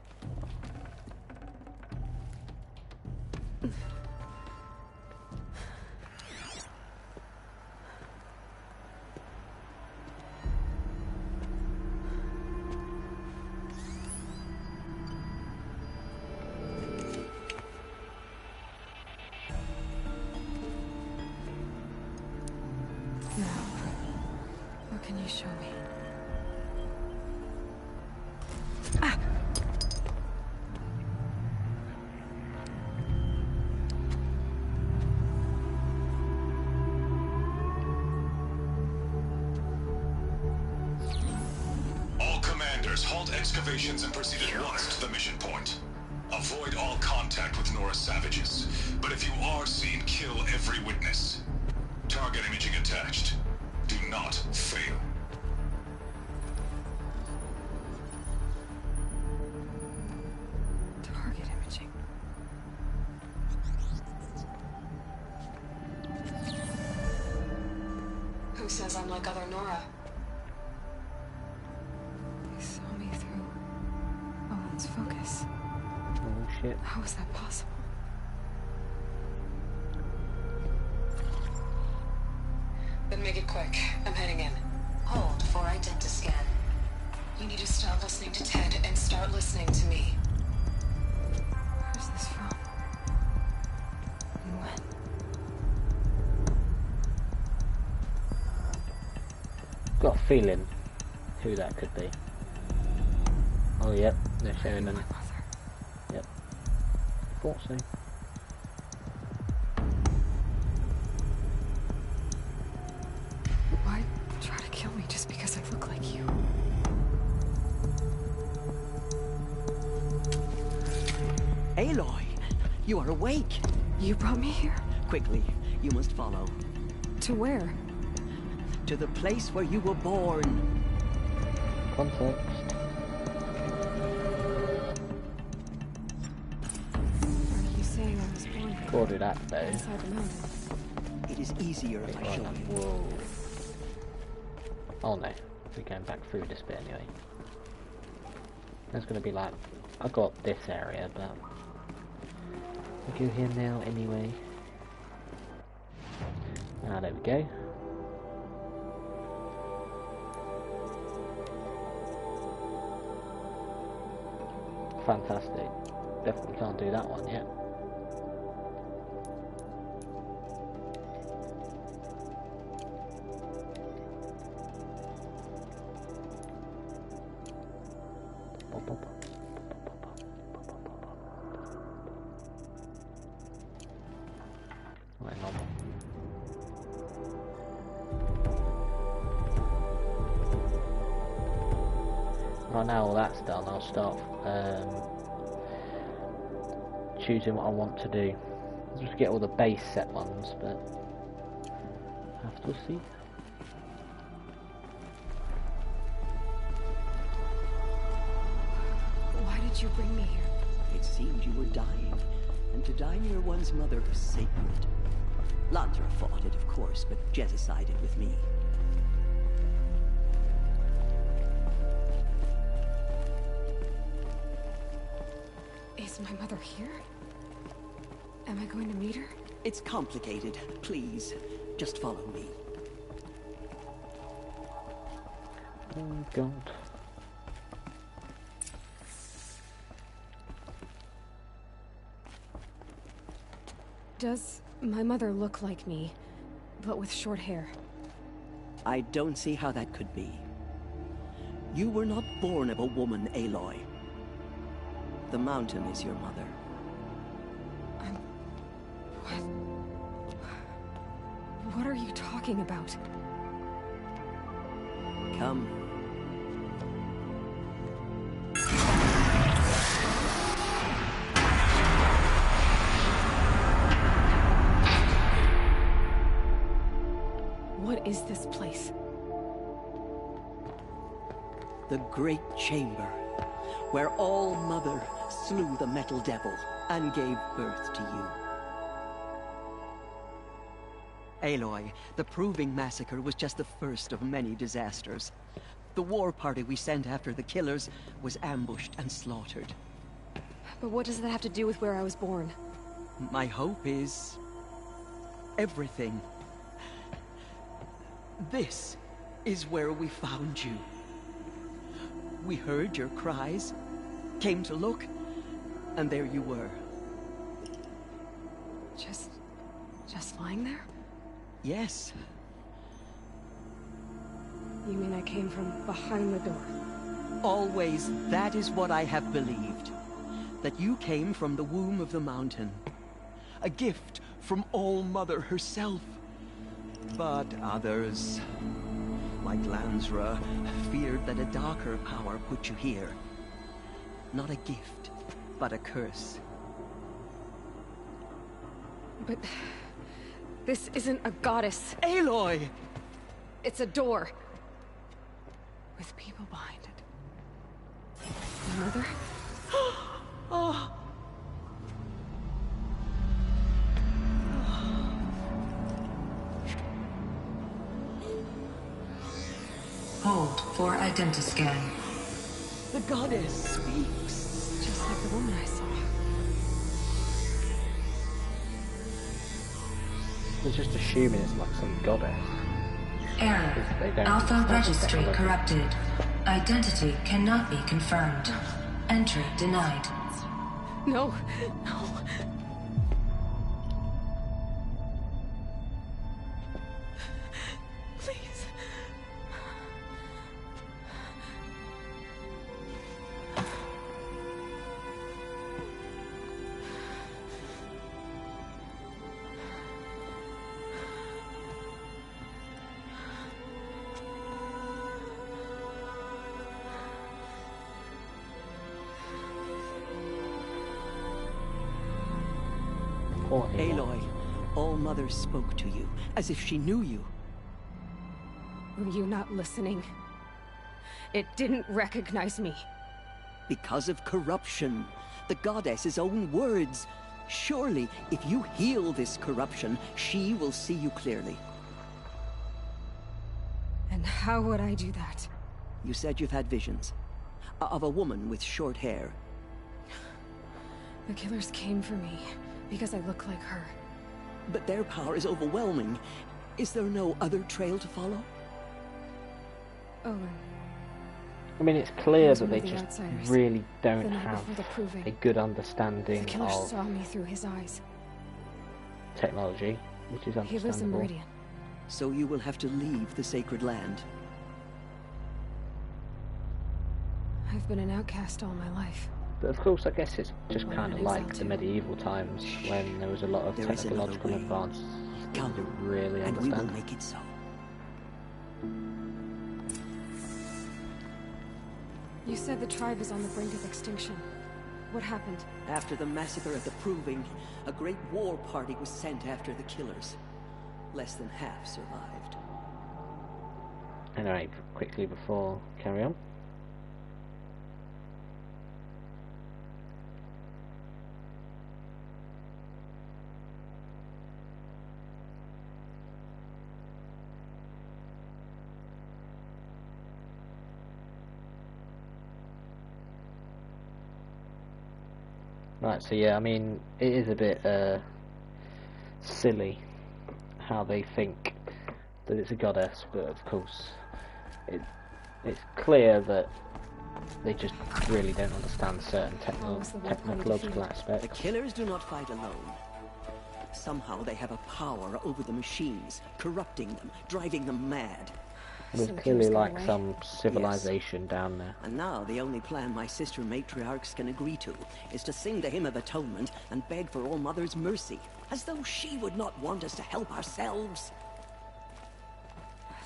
Now, what can you show me? All commanders, halt excavations and proceed at once to the mission point. Avoid all contact with Nora savages, but if you are seen, kill every witness. Target imaging attached. Do not fail. Target imaging. Who says I'm like other Nora? He saw me through Owen's focus. Oh shit. How is that possible? Then make it quick. I'm heading in. Hold for identiscan. You need to stop listening to Ted and start listening to me. Where's this from? And when? Got a feeling who that could be. Oh yep, they're showing them. Yep. Thought so. Why try to kill me just because I look like you? Aloy, you are awake. You brought me here? Quickly, you must follow. To where? To the place where you were born. Context. Are you saying I was born here? Recorded that though. Inside the mountain. It is easier if I show you. Whoa. Oh no, we're going back through this bit anyway. There's gonna be like, I got this area, but we'll go here now anyway. Ah, there we go. Fantastic. Definitely can't do that one yet. by now all that's done, I'll start choosing what I want to do. I'll just get all the base set ones, but have to see. Why did you bring me here? It seemed you were dying, and to die near one's mother was sacred. Lansra fought it, of course, but Jezza sided with me. Is my mother here? Am I going to meet her? It's complicated. Please, just follow me. Oh God. Does my mother look like me, but with short hair? I don't see how that could be. You were not born of a woman, Aloy. The mountain is your mother. What are you talking about? Come. What is this place? The Great Chamber, where All Mother slew the Metal Devil and gave birth to you. Aloy, the Proving Massacre was just the first of many disasters. The war party we sent after the killers was ambushed and slaughtered. But what does that have to do with where I was born? My hope is... everything. This is where we found you. We heard your cries, came to look, and there you were. Just lying there? Yes. You mean I came from behind the door? Always, that is what I have believed. That you came from the womb of the mountain. A gift from All Mother herself. But others, like Lansra, feared that a darker power put you here. Not a gift, but a curse. But... this isn't a goddess. Aloy! It's a door. With people behind it. Mother? Oh. Hold for identiscan. The goddess speaks. Just like the woman I saw. They're just assuming it's like some goddess. Error. Alpha registry corrupted. Identity cannot be confirmed. Entry denied. No, no. Please. Aloy, All Mother spoke to you, as if she knew you. Were you not listening? It didn't recognize me. Because of corruption. The goddess's own words. Surely, if you heal this corruption, she will see you clearly. And how would I do that? You said you've had visions. Of a woman with short hair. The killers came for me. Because I look like her. But their power is overwhelming. Is there no other trail to follow? Owen. I mean, it's clear that they the just outsiders. really don't The night have before the proving. a good understanding The killer of saw me through his eyes. technology, which is He lives in understandable. Meridian. So you will have to leave the sacred land. I've been an outcast all my life. But of course, I guess it's just Well, kind of who's like out the to? medieval times when there was a lot of There is another technological way. advances that Come, we didn't really and we will understand. make it so. You said the tribe is on the brink of extinction. What happened? After the massacre at the Proving, a great war party was sent after the killers. Less than half survived. Anyway, quickly before carry on. Right, so yeah, I mean, it is a bit silly how they think that it's a goddess, but of course it's clear that they just really don't understand certain technological aspects. The killers do not fight alone. Somehow they have a power over the machines, corrupting them, driving them mad. There's clearly like some civilization down there. And now the only plan my sister matriarchs can agree to is to sing the Hymn of Atonement and beg for All Mother's mercy, as though she would not want us to help ourselves.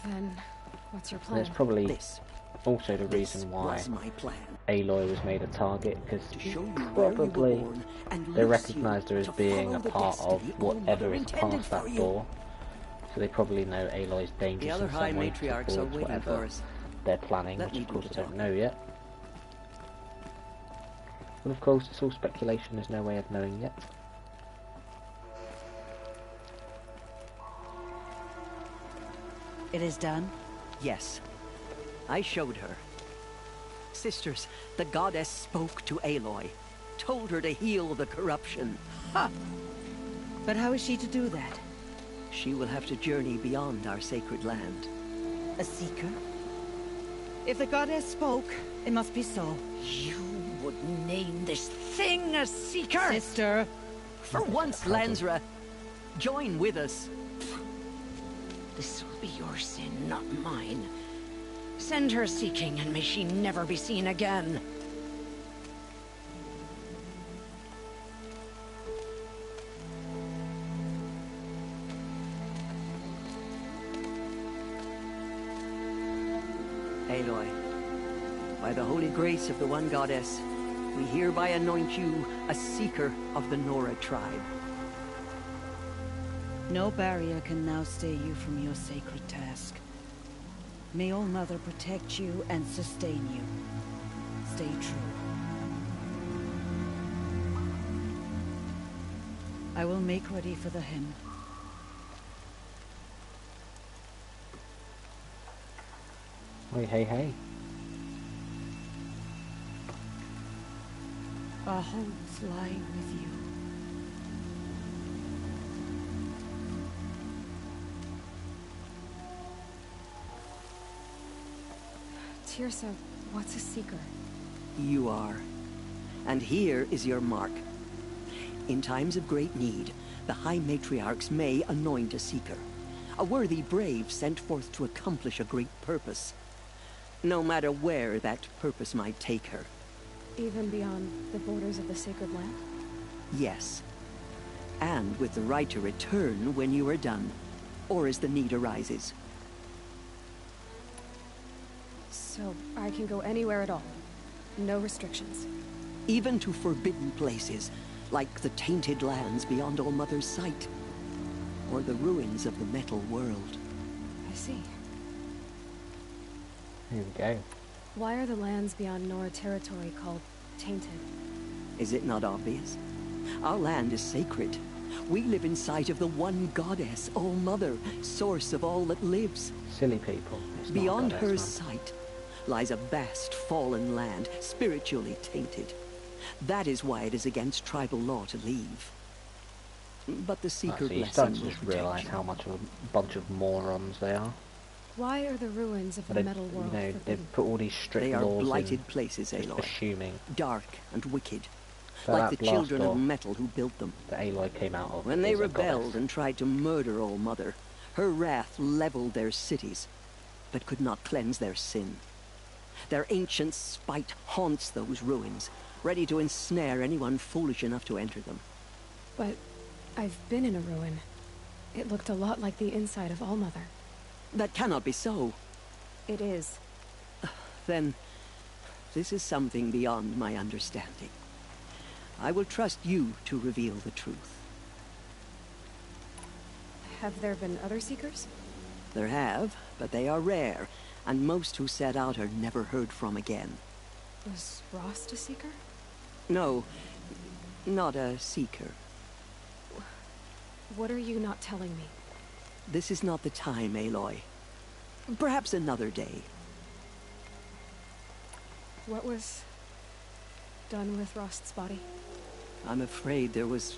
Then, what's your plan? That's probably also the reason why Aloy was made a target, because probably they recognised her as being a part of whatever is past that door. So they probably know Aloy's dangerous in some way towards whatever they're planning, which of course I don't know yet. But of course it's all speculation, there's no way of knowing yet. It is done? Yes. I showed her. Sisters, the goddess spoke to Aloy, told her to heal the corruption. Ha! But how is she to do that? She will have to journey beyond our sacred land. A seeker? If the goddess spoke, it must be so. You would name this thing a seeker? Sister! For once, Lansra, join with us. This will be your sin, not mine. Send her seeking, and may she never be seen again. Aloy, by the holy grace of the one goddess, we hereby anoint you a seeker of the Nora tribe. No barrier can now stay you from your sacred task. May All Mother protect you and sustain you. Stay true. I will make ready for the hymn. Hey, hey, hey. Our homes lie with you. Teersa, what's a seeker? You are. And here is your mark. In times of great need, the High Matriarchs may anoint a seeker. A worthy brave sent forth to accomplish a great purpose. No matter where that purpose might take her. Even beyond the borders of the sacred land? Yes. And with the right to return when you are done, or as the need arises. So, I can go anywhere at all? No restrictions? Even to forbidden places, like the tainted lands beyond All Mother's sight. Or the ruins of the metal world. I see. Here we go. Why are the lands beyond Nora territory called tainted? Is it not obvious? Our land is sacred. We live in sight of the one goddess, All Mother, source of all that lives. Silly people. Beyond her sight lies a vast fallen land, spiritually tainted. That is why it is against tribal law to leave. But the Seeker You start to just realise how much of a bunch of morons they are. Why are the ruins of the metal world forbidden? They've put all these strict laws in. They are blighted places, Aloy. Assuming. Dark and wicked. So like the children of metal who built them. The Aloy came out of. When they rebelled and tried to murder All Mother, her wrath leveled their cities, but could not cleanse their sin. Their ancient spite haunts those ruins, ready to ensnare anyone foolish enough to enter them. But I've been in a ruin. It looked a lot like the inside of All Mother. That cannot be so. It is. Then This is something beyond my understanding. I will trust you to reveal the truth. Have there been other Seekers? There have, but they are rare, and most who set out are never heard from again. Was Rost a Seeker? No, not a Seeker. What are you not telling me? This is not the time, Aloy. Perhaps another day. What was done with Rost's body? I'm afraid there was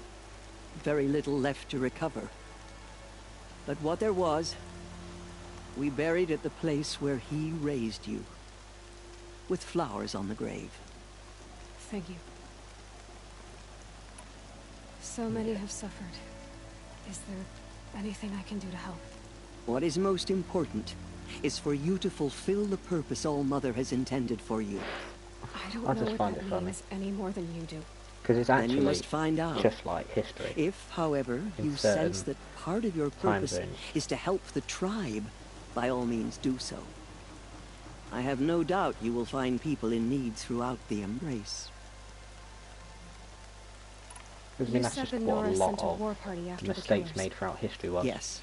very little left to recover. But what there was, we buried at the place where he raised you, with flowers on the grave. Thank you. So many have suffered. Is there anything I can do to help? What is most important is for you to fulfill the purpose All-Mother has intended for you. I don't know what that means any more than you do. Because it's actually then you must find out. Just like history. If, however, you sense that part of your purpose is to help the tribe, by all means do so. I have no doubt you will find people in need throughout the Embrace. I mean, that's just what a lot of mistakes made throughout history was. Yes.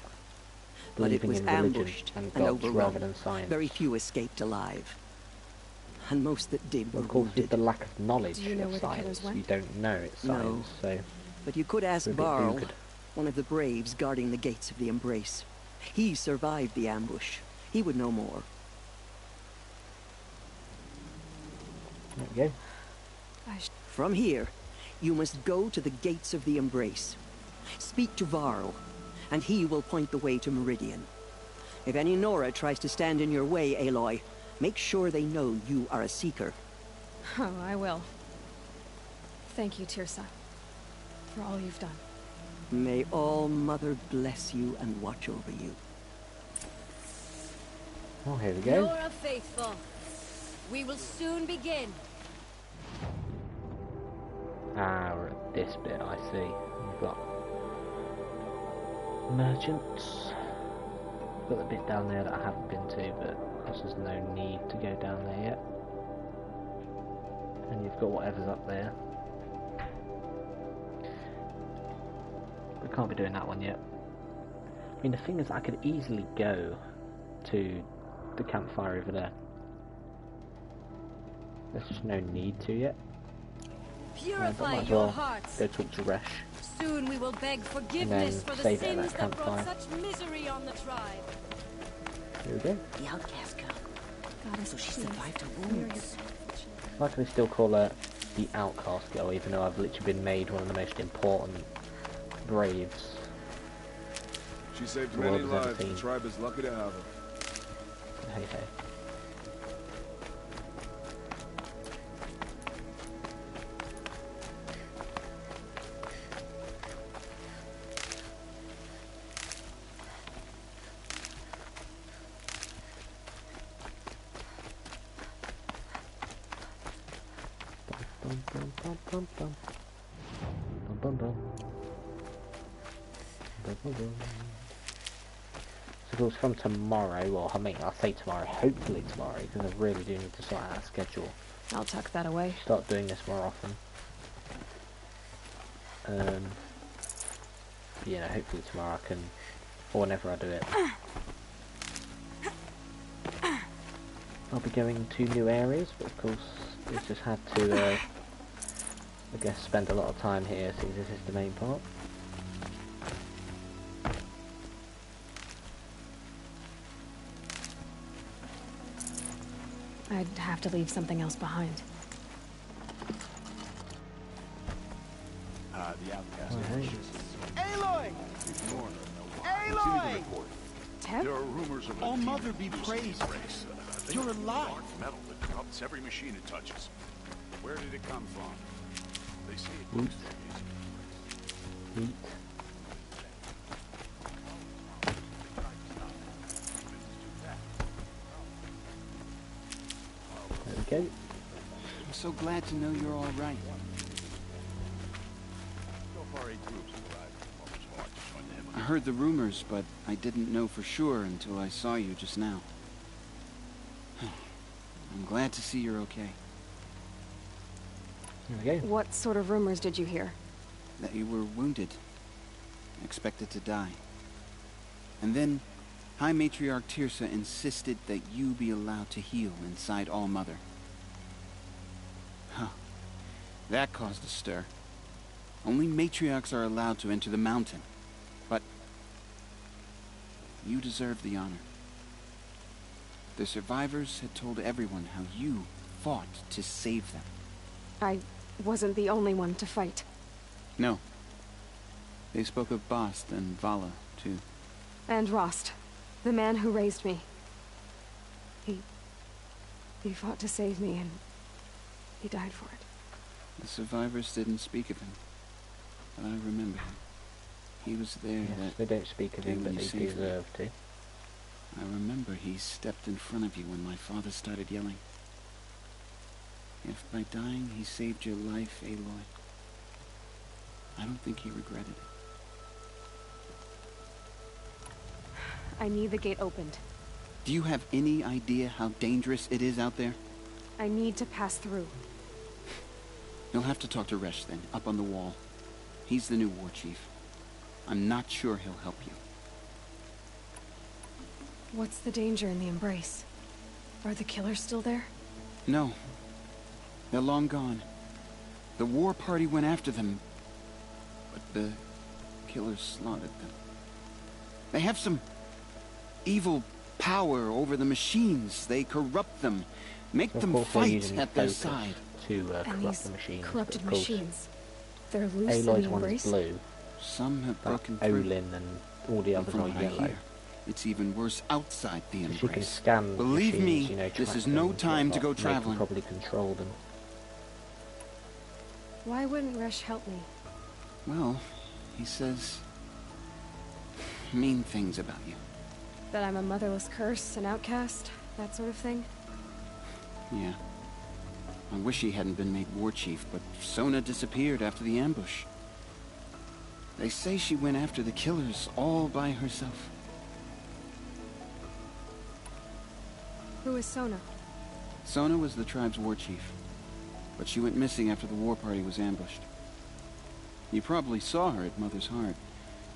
But it was in religion ambushed and and gods overrun. rather than science. Very few escaped alive. And most that did were of course, wounded. with the lack of knowledge Do you know of where the science, killers went? you don't know it's science, so... But you could ask Varl, one of the Braves guarding the gates of the Embrace. He survived the ambush. He would know more. There we go. From here, you must go to the gates of the Embrace. Speak to Varl, and he will point the way to Meridian. If any Nora tries to stand in your way, Aloy, make sure they know you are a Seeker. Oh, I will. Thank you, Teersa, for all you've done. May All-Mother bless you and watch over you. Oh, here we go. Nora faithful, we will soon begin. Ah, we're at this bit, I see. We've got merchants. Got the bit down there that I haven't been to, but there's no need to go down there yet. And you've got whatever's up there. We can't be doing that one yet. I mean, the thing is, I could easily go to the campfire over there. There's just no need to yet. Purify your hearts. Go talk to Resh. Soon we will beg forgiveness for the sins that brought such misery on the tribe. Here we go. The outcast girl. Goddess, so she survived her wounds. Why can we still call her the outcast girl, even though I've literally been made one of the most important Braves? She saved many lives. The tribe is lucky to have her. Hey, hey. So of course from tomorrow, well I mean I'll say tomorrow, hopefully tomorrow, because I really do need to sort out a schedule. I'll tuck that away. Start doing this more often. You know, hopefully tomorrow I can, or whenever I do it, I'll be going to new areas, but of course we've just had to I guess spend a lot of time here since this is the main part. I'd have to leave something else behind. The outcast. Aloy! Aloy! Teb? There are rumors of All-Mother be praised. You're alive. Dark metal that corrupts every machine it touches. Where did it come from? They say it Wheat. There we go. I'm so glad to know you're all right. I heard the rumors, but I didn't know for sure until I saw you just now. I'm glad to see you're okay. There we go. What sort of rumors did you hear? That you were wounded. Expected to die. And then, High Matriarch Teersa insisted that you be allowed to heal inside All-Mother. Huh. That caused a stir. Only matriarchs are allowed to enter the mountain. But you deserve the honor. The survivors had told everyone how you fought to save them. I wasn't the only one to fight. No. They spoke of Bast and Vala, too. And Rost, the man who raised me. He fought to save me, and he died for it. The survivors didn't speak of him, but I remember him. He was there Yes, they don't speak of him, but they deserve to. I remember he stepped in front of you when my father started yelling. If by dying he saved your life, Aloy, I don't think he regretted it. I need the gate opened. Do you have any idea how dangerous it is out there? I need to pass through. You'll have to talk to Resh then, up on the wall. He's the new war chief. I'm not sure he'll help you. What's the danger in the Embrace? Are the killers still there? No. They're long gone. The war party went after them, but the killers slaughtered them. They have some evil power over the machines. They corrupt them, make them fight at their side. To corrupt the machines. Corrupted machines. They're loose in Aloy's the one's Embrace? blue. Some have broken through. Olin and all the others are yellow. It's even worse outside the Embrace. You can scan Believe machines, me, you know, this is track no them, time to go whatnot, traveling. They can probably control them. Why wouldn't Resh help me? Well, he says mean things about you. That I'm a motherless curse, an outcast, that sort of thing? Yeah. I wish he hadn't been made war chief, but Sona disappeared after the ambush. They say she went after the killers all by herself. Who is Sona? Sona was the tribe's war chief, but she went missing after the war party was ambushed. You probably saw her at Mother's Heart.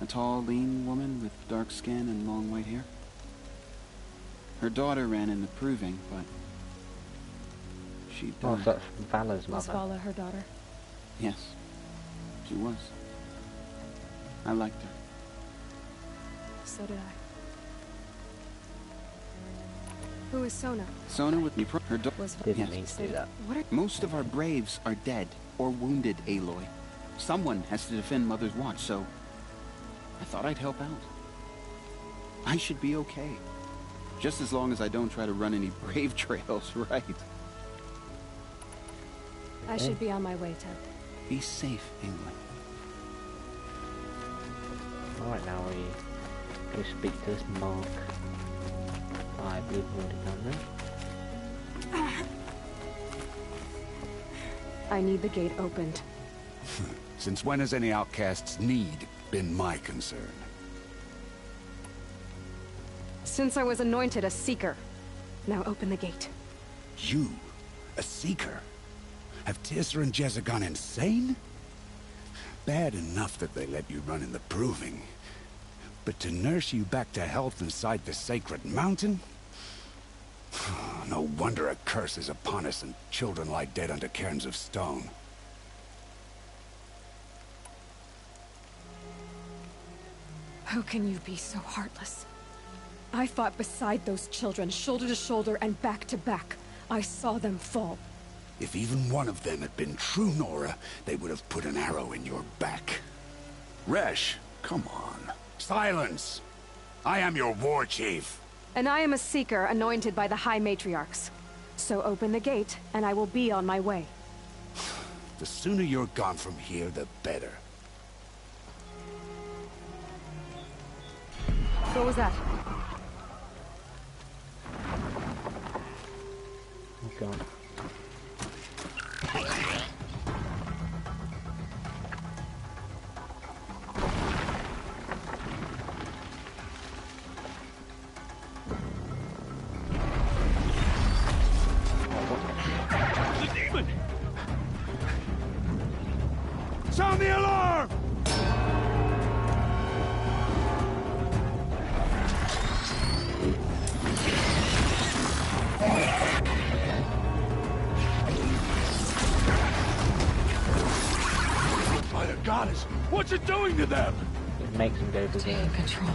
A tall, lean woman with dark skin and long white hair. Her daughter ran in the Proving, but she died. Oh, so that's Vala's Was mother. Vala her daughter? Yes, she was. I liked her. So did I. Who is Sona? Sona with me. Her daughter Was Didn't mean to do that. What are... Most of our braves are dead or wounded, Aloy. Someone has to defend Mother's Watch, so I thought I'd help out. I should be okay. Just as long as I don't try to run any brave trails, right? I should be on my way, Ted. Be safe, Aloy. Alright, now we go speak to this Mark. I believe we've already done that. I need the gate opened. Since when has any outcast's need been my concern? Since I was anointed a Seeker. Now open the gate. You? A Seeker? Have Teersa and Jezza gone insane? Bad enough that they let you run in the Proving. But to nurse you back to health inside the Sacred Mountain? No wonder a curse is upon us and children lie dead under cairns of stone. How can you be so heartless? I fought beside those children, shoulder to shoulder and back to back. I saw them fall. If even one of them had been true Nora, they would have put an arrow in your back. Resh, come on. Silence! I am your war chief. And I am a Seeker anointed by the High Matriarchs. So open the gate, and I will be on my way. The sooner you're gone from here, the better. What was that? Oh god. Sound the alarm! By the goddess, what's it doing to them? It makes them go berserk. Taking control.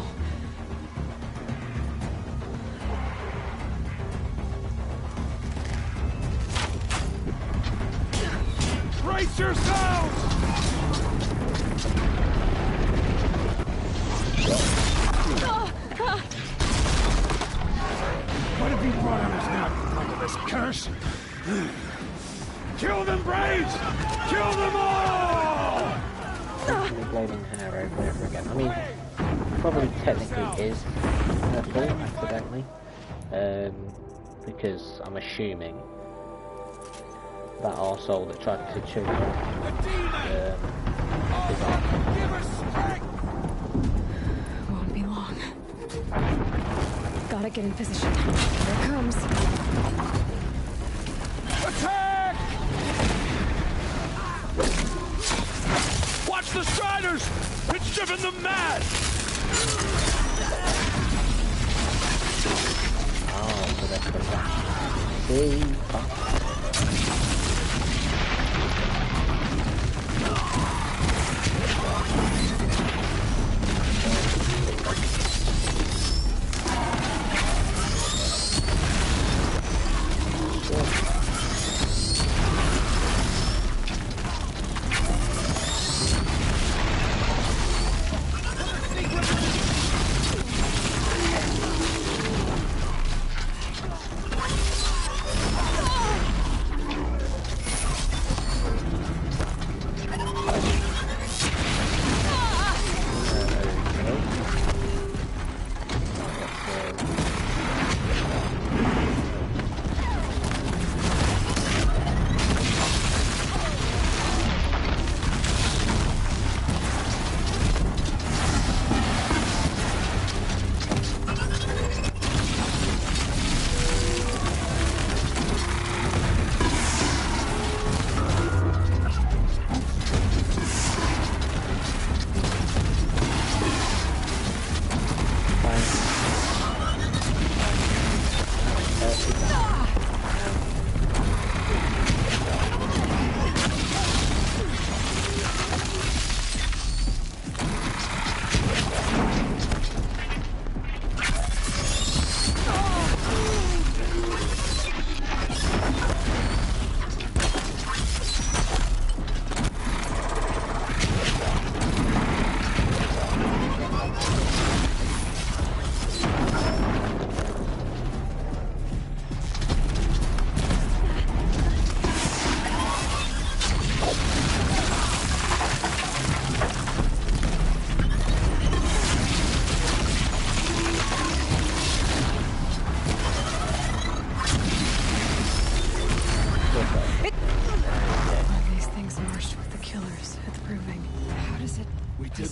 Brace yourselves! What have you brought on us now, you motherless curse? Kill them, Braves! Kill them all! Blaming her over and over again. I mean, probably technically is her fault accidentally, because I'm assuming that arsehole that tried to kill children is Arthur. Won't be long. Gotta get in position. Here it comes. Attack! Watch the Striders! It's driven them mad! Oh, so that's the last. See?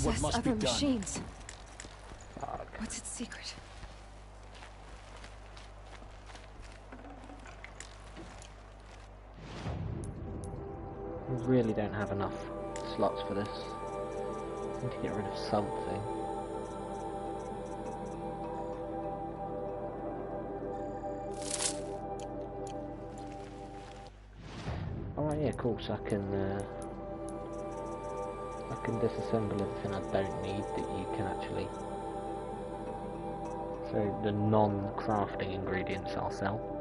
What must other be done? Machines. What's its secret? We really don't have enough slots for this. I need to get rid of something. Alright, yeah, cool, so I can disassemble everything I don't need that you can actually. So the non-crafting ingredients I'll sell.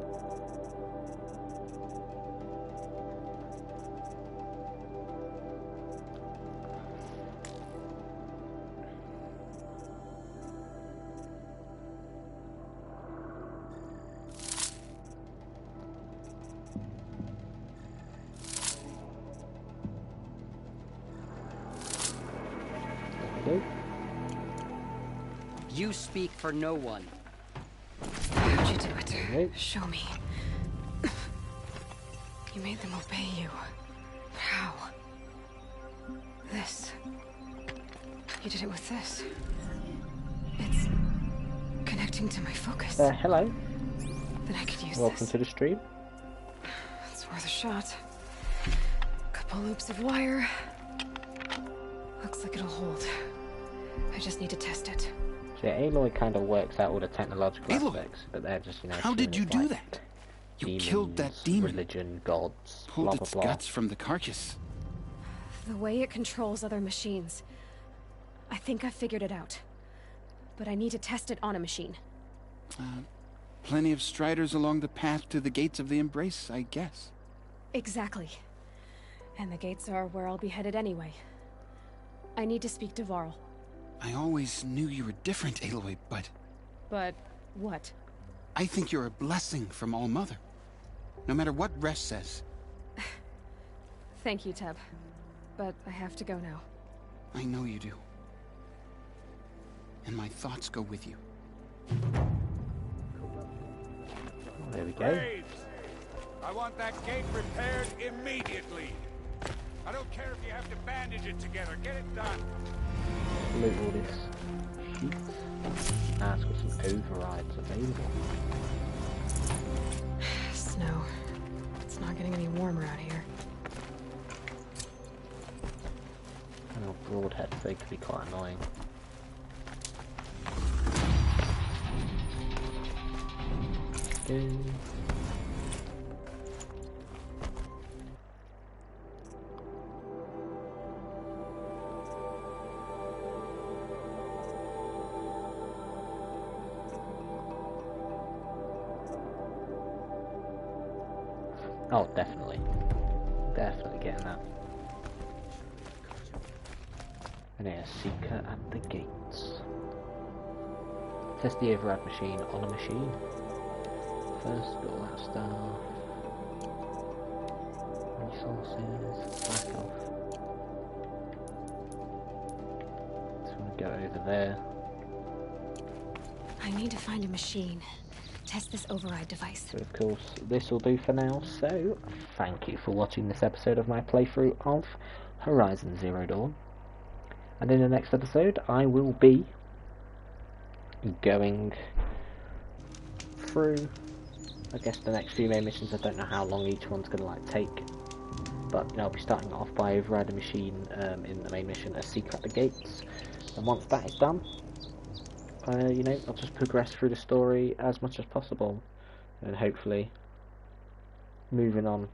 You speak for no one. How'd you do it? Show me. You made them obey you. How? This. You did it with this. It's connecting to my focus. Hello. Then I could use Welcome this. to the stream. It's worth a shot. Couple loops of wire. Looks like it'll hold. I just need to test it. So yeah, Aloy kind of works out all the technological aspects, but they're just, you know... How did you do that? You demons, killed that demon. Religion, gods, Pulled blah, blah, its blah. guts from the carcass. The way it controls other machines. I think I figured it out. But I need to test it on a machine. Plenty of striders along the path to the gates of the Embrace, I guess. Exactly. And the gates are where I'll be headed anyway. I need to speak to Varl. I always knew you were different, Aloy, but... But what? I think you're a blessing from All-Mother. No matter what Resh says. Thank you, Teb. But I have to go now. I know you do. And my thoughts go with you. There we go. Graves, I want that gate repaired immediately. I don't care if you have to bandage it together. Get it done. Loot all this sheet. Ah, it's got some overrides available. Snow. It's not getting any warmer out here. I know broadheads, they could be quite annoying. Okay. Oh, definitely. Definitely getting that. And a seeker at the gates. Test the override machine on a machine. First, got all that stuff. Resources. Back off. So I'm gonna go over there. I need to find a machine. Test this override device. So of course this will do for now, so thank you for watching this episode of my playthrough of Horizon Zero Dawn. And in the next episode I will be going through, I guess, the next few main missions. I don't know how long each one's going to take, but you know, I'll be starting off by overriding a machine in the main mission, a secret at the gates, and once that is done, you know, I'll just progress through the story as much as possible, and hopefully moving on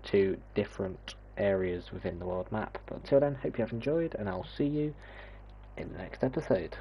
to different areas within the world map. But until then, hope you have enjoyed, and I'll see you in the next episode.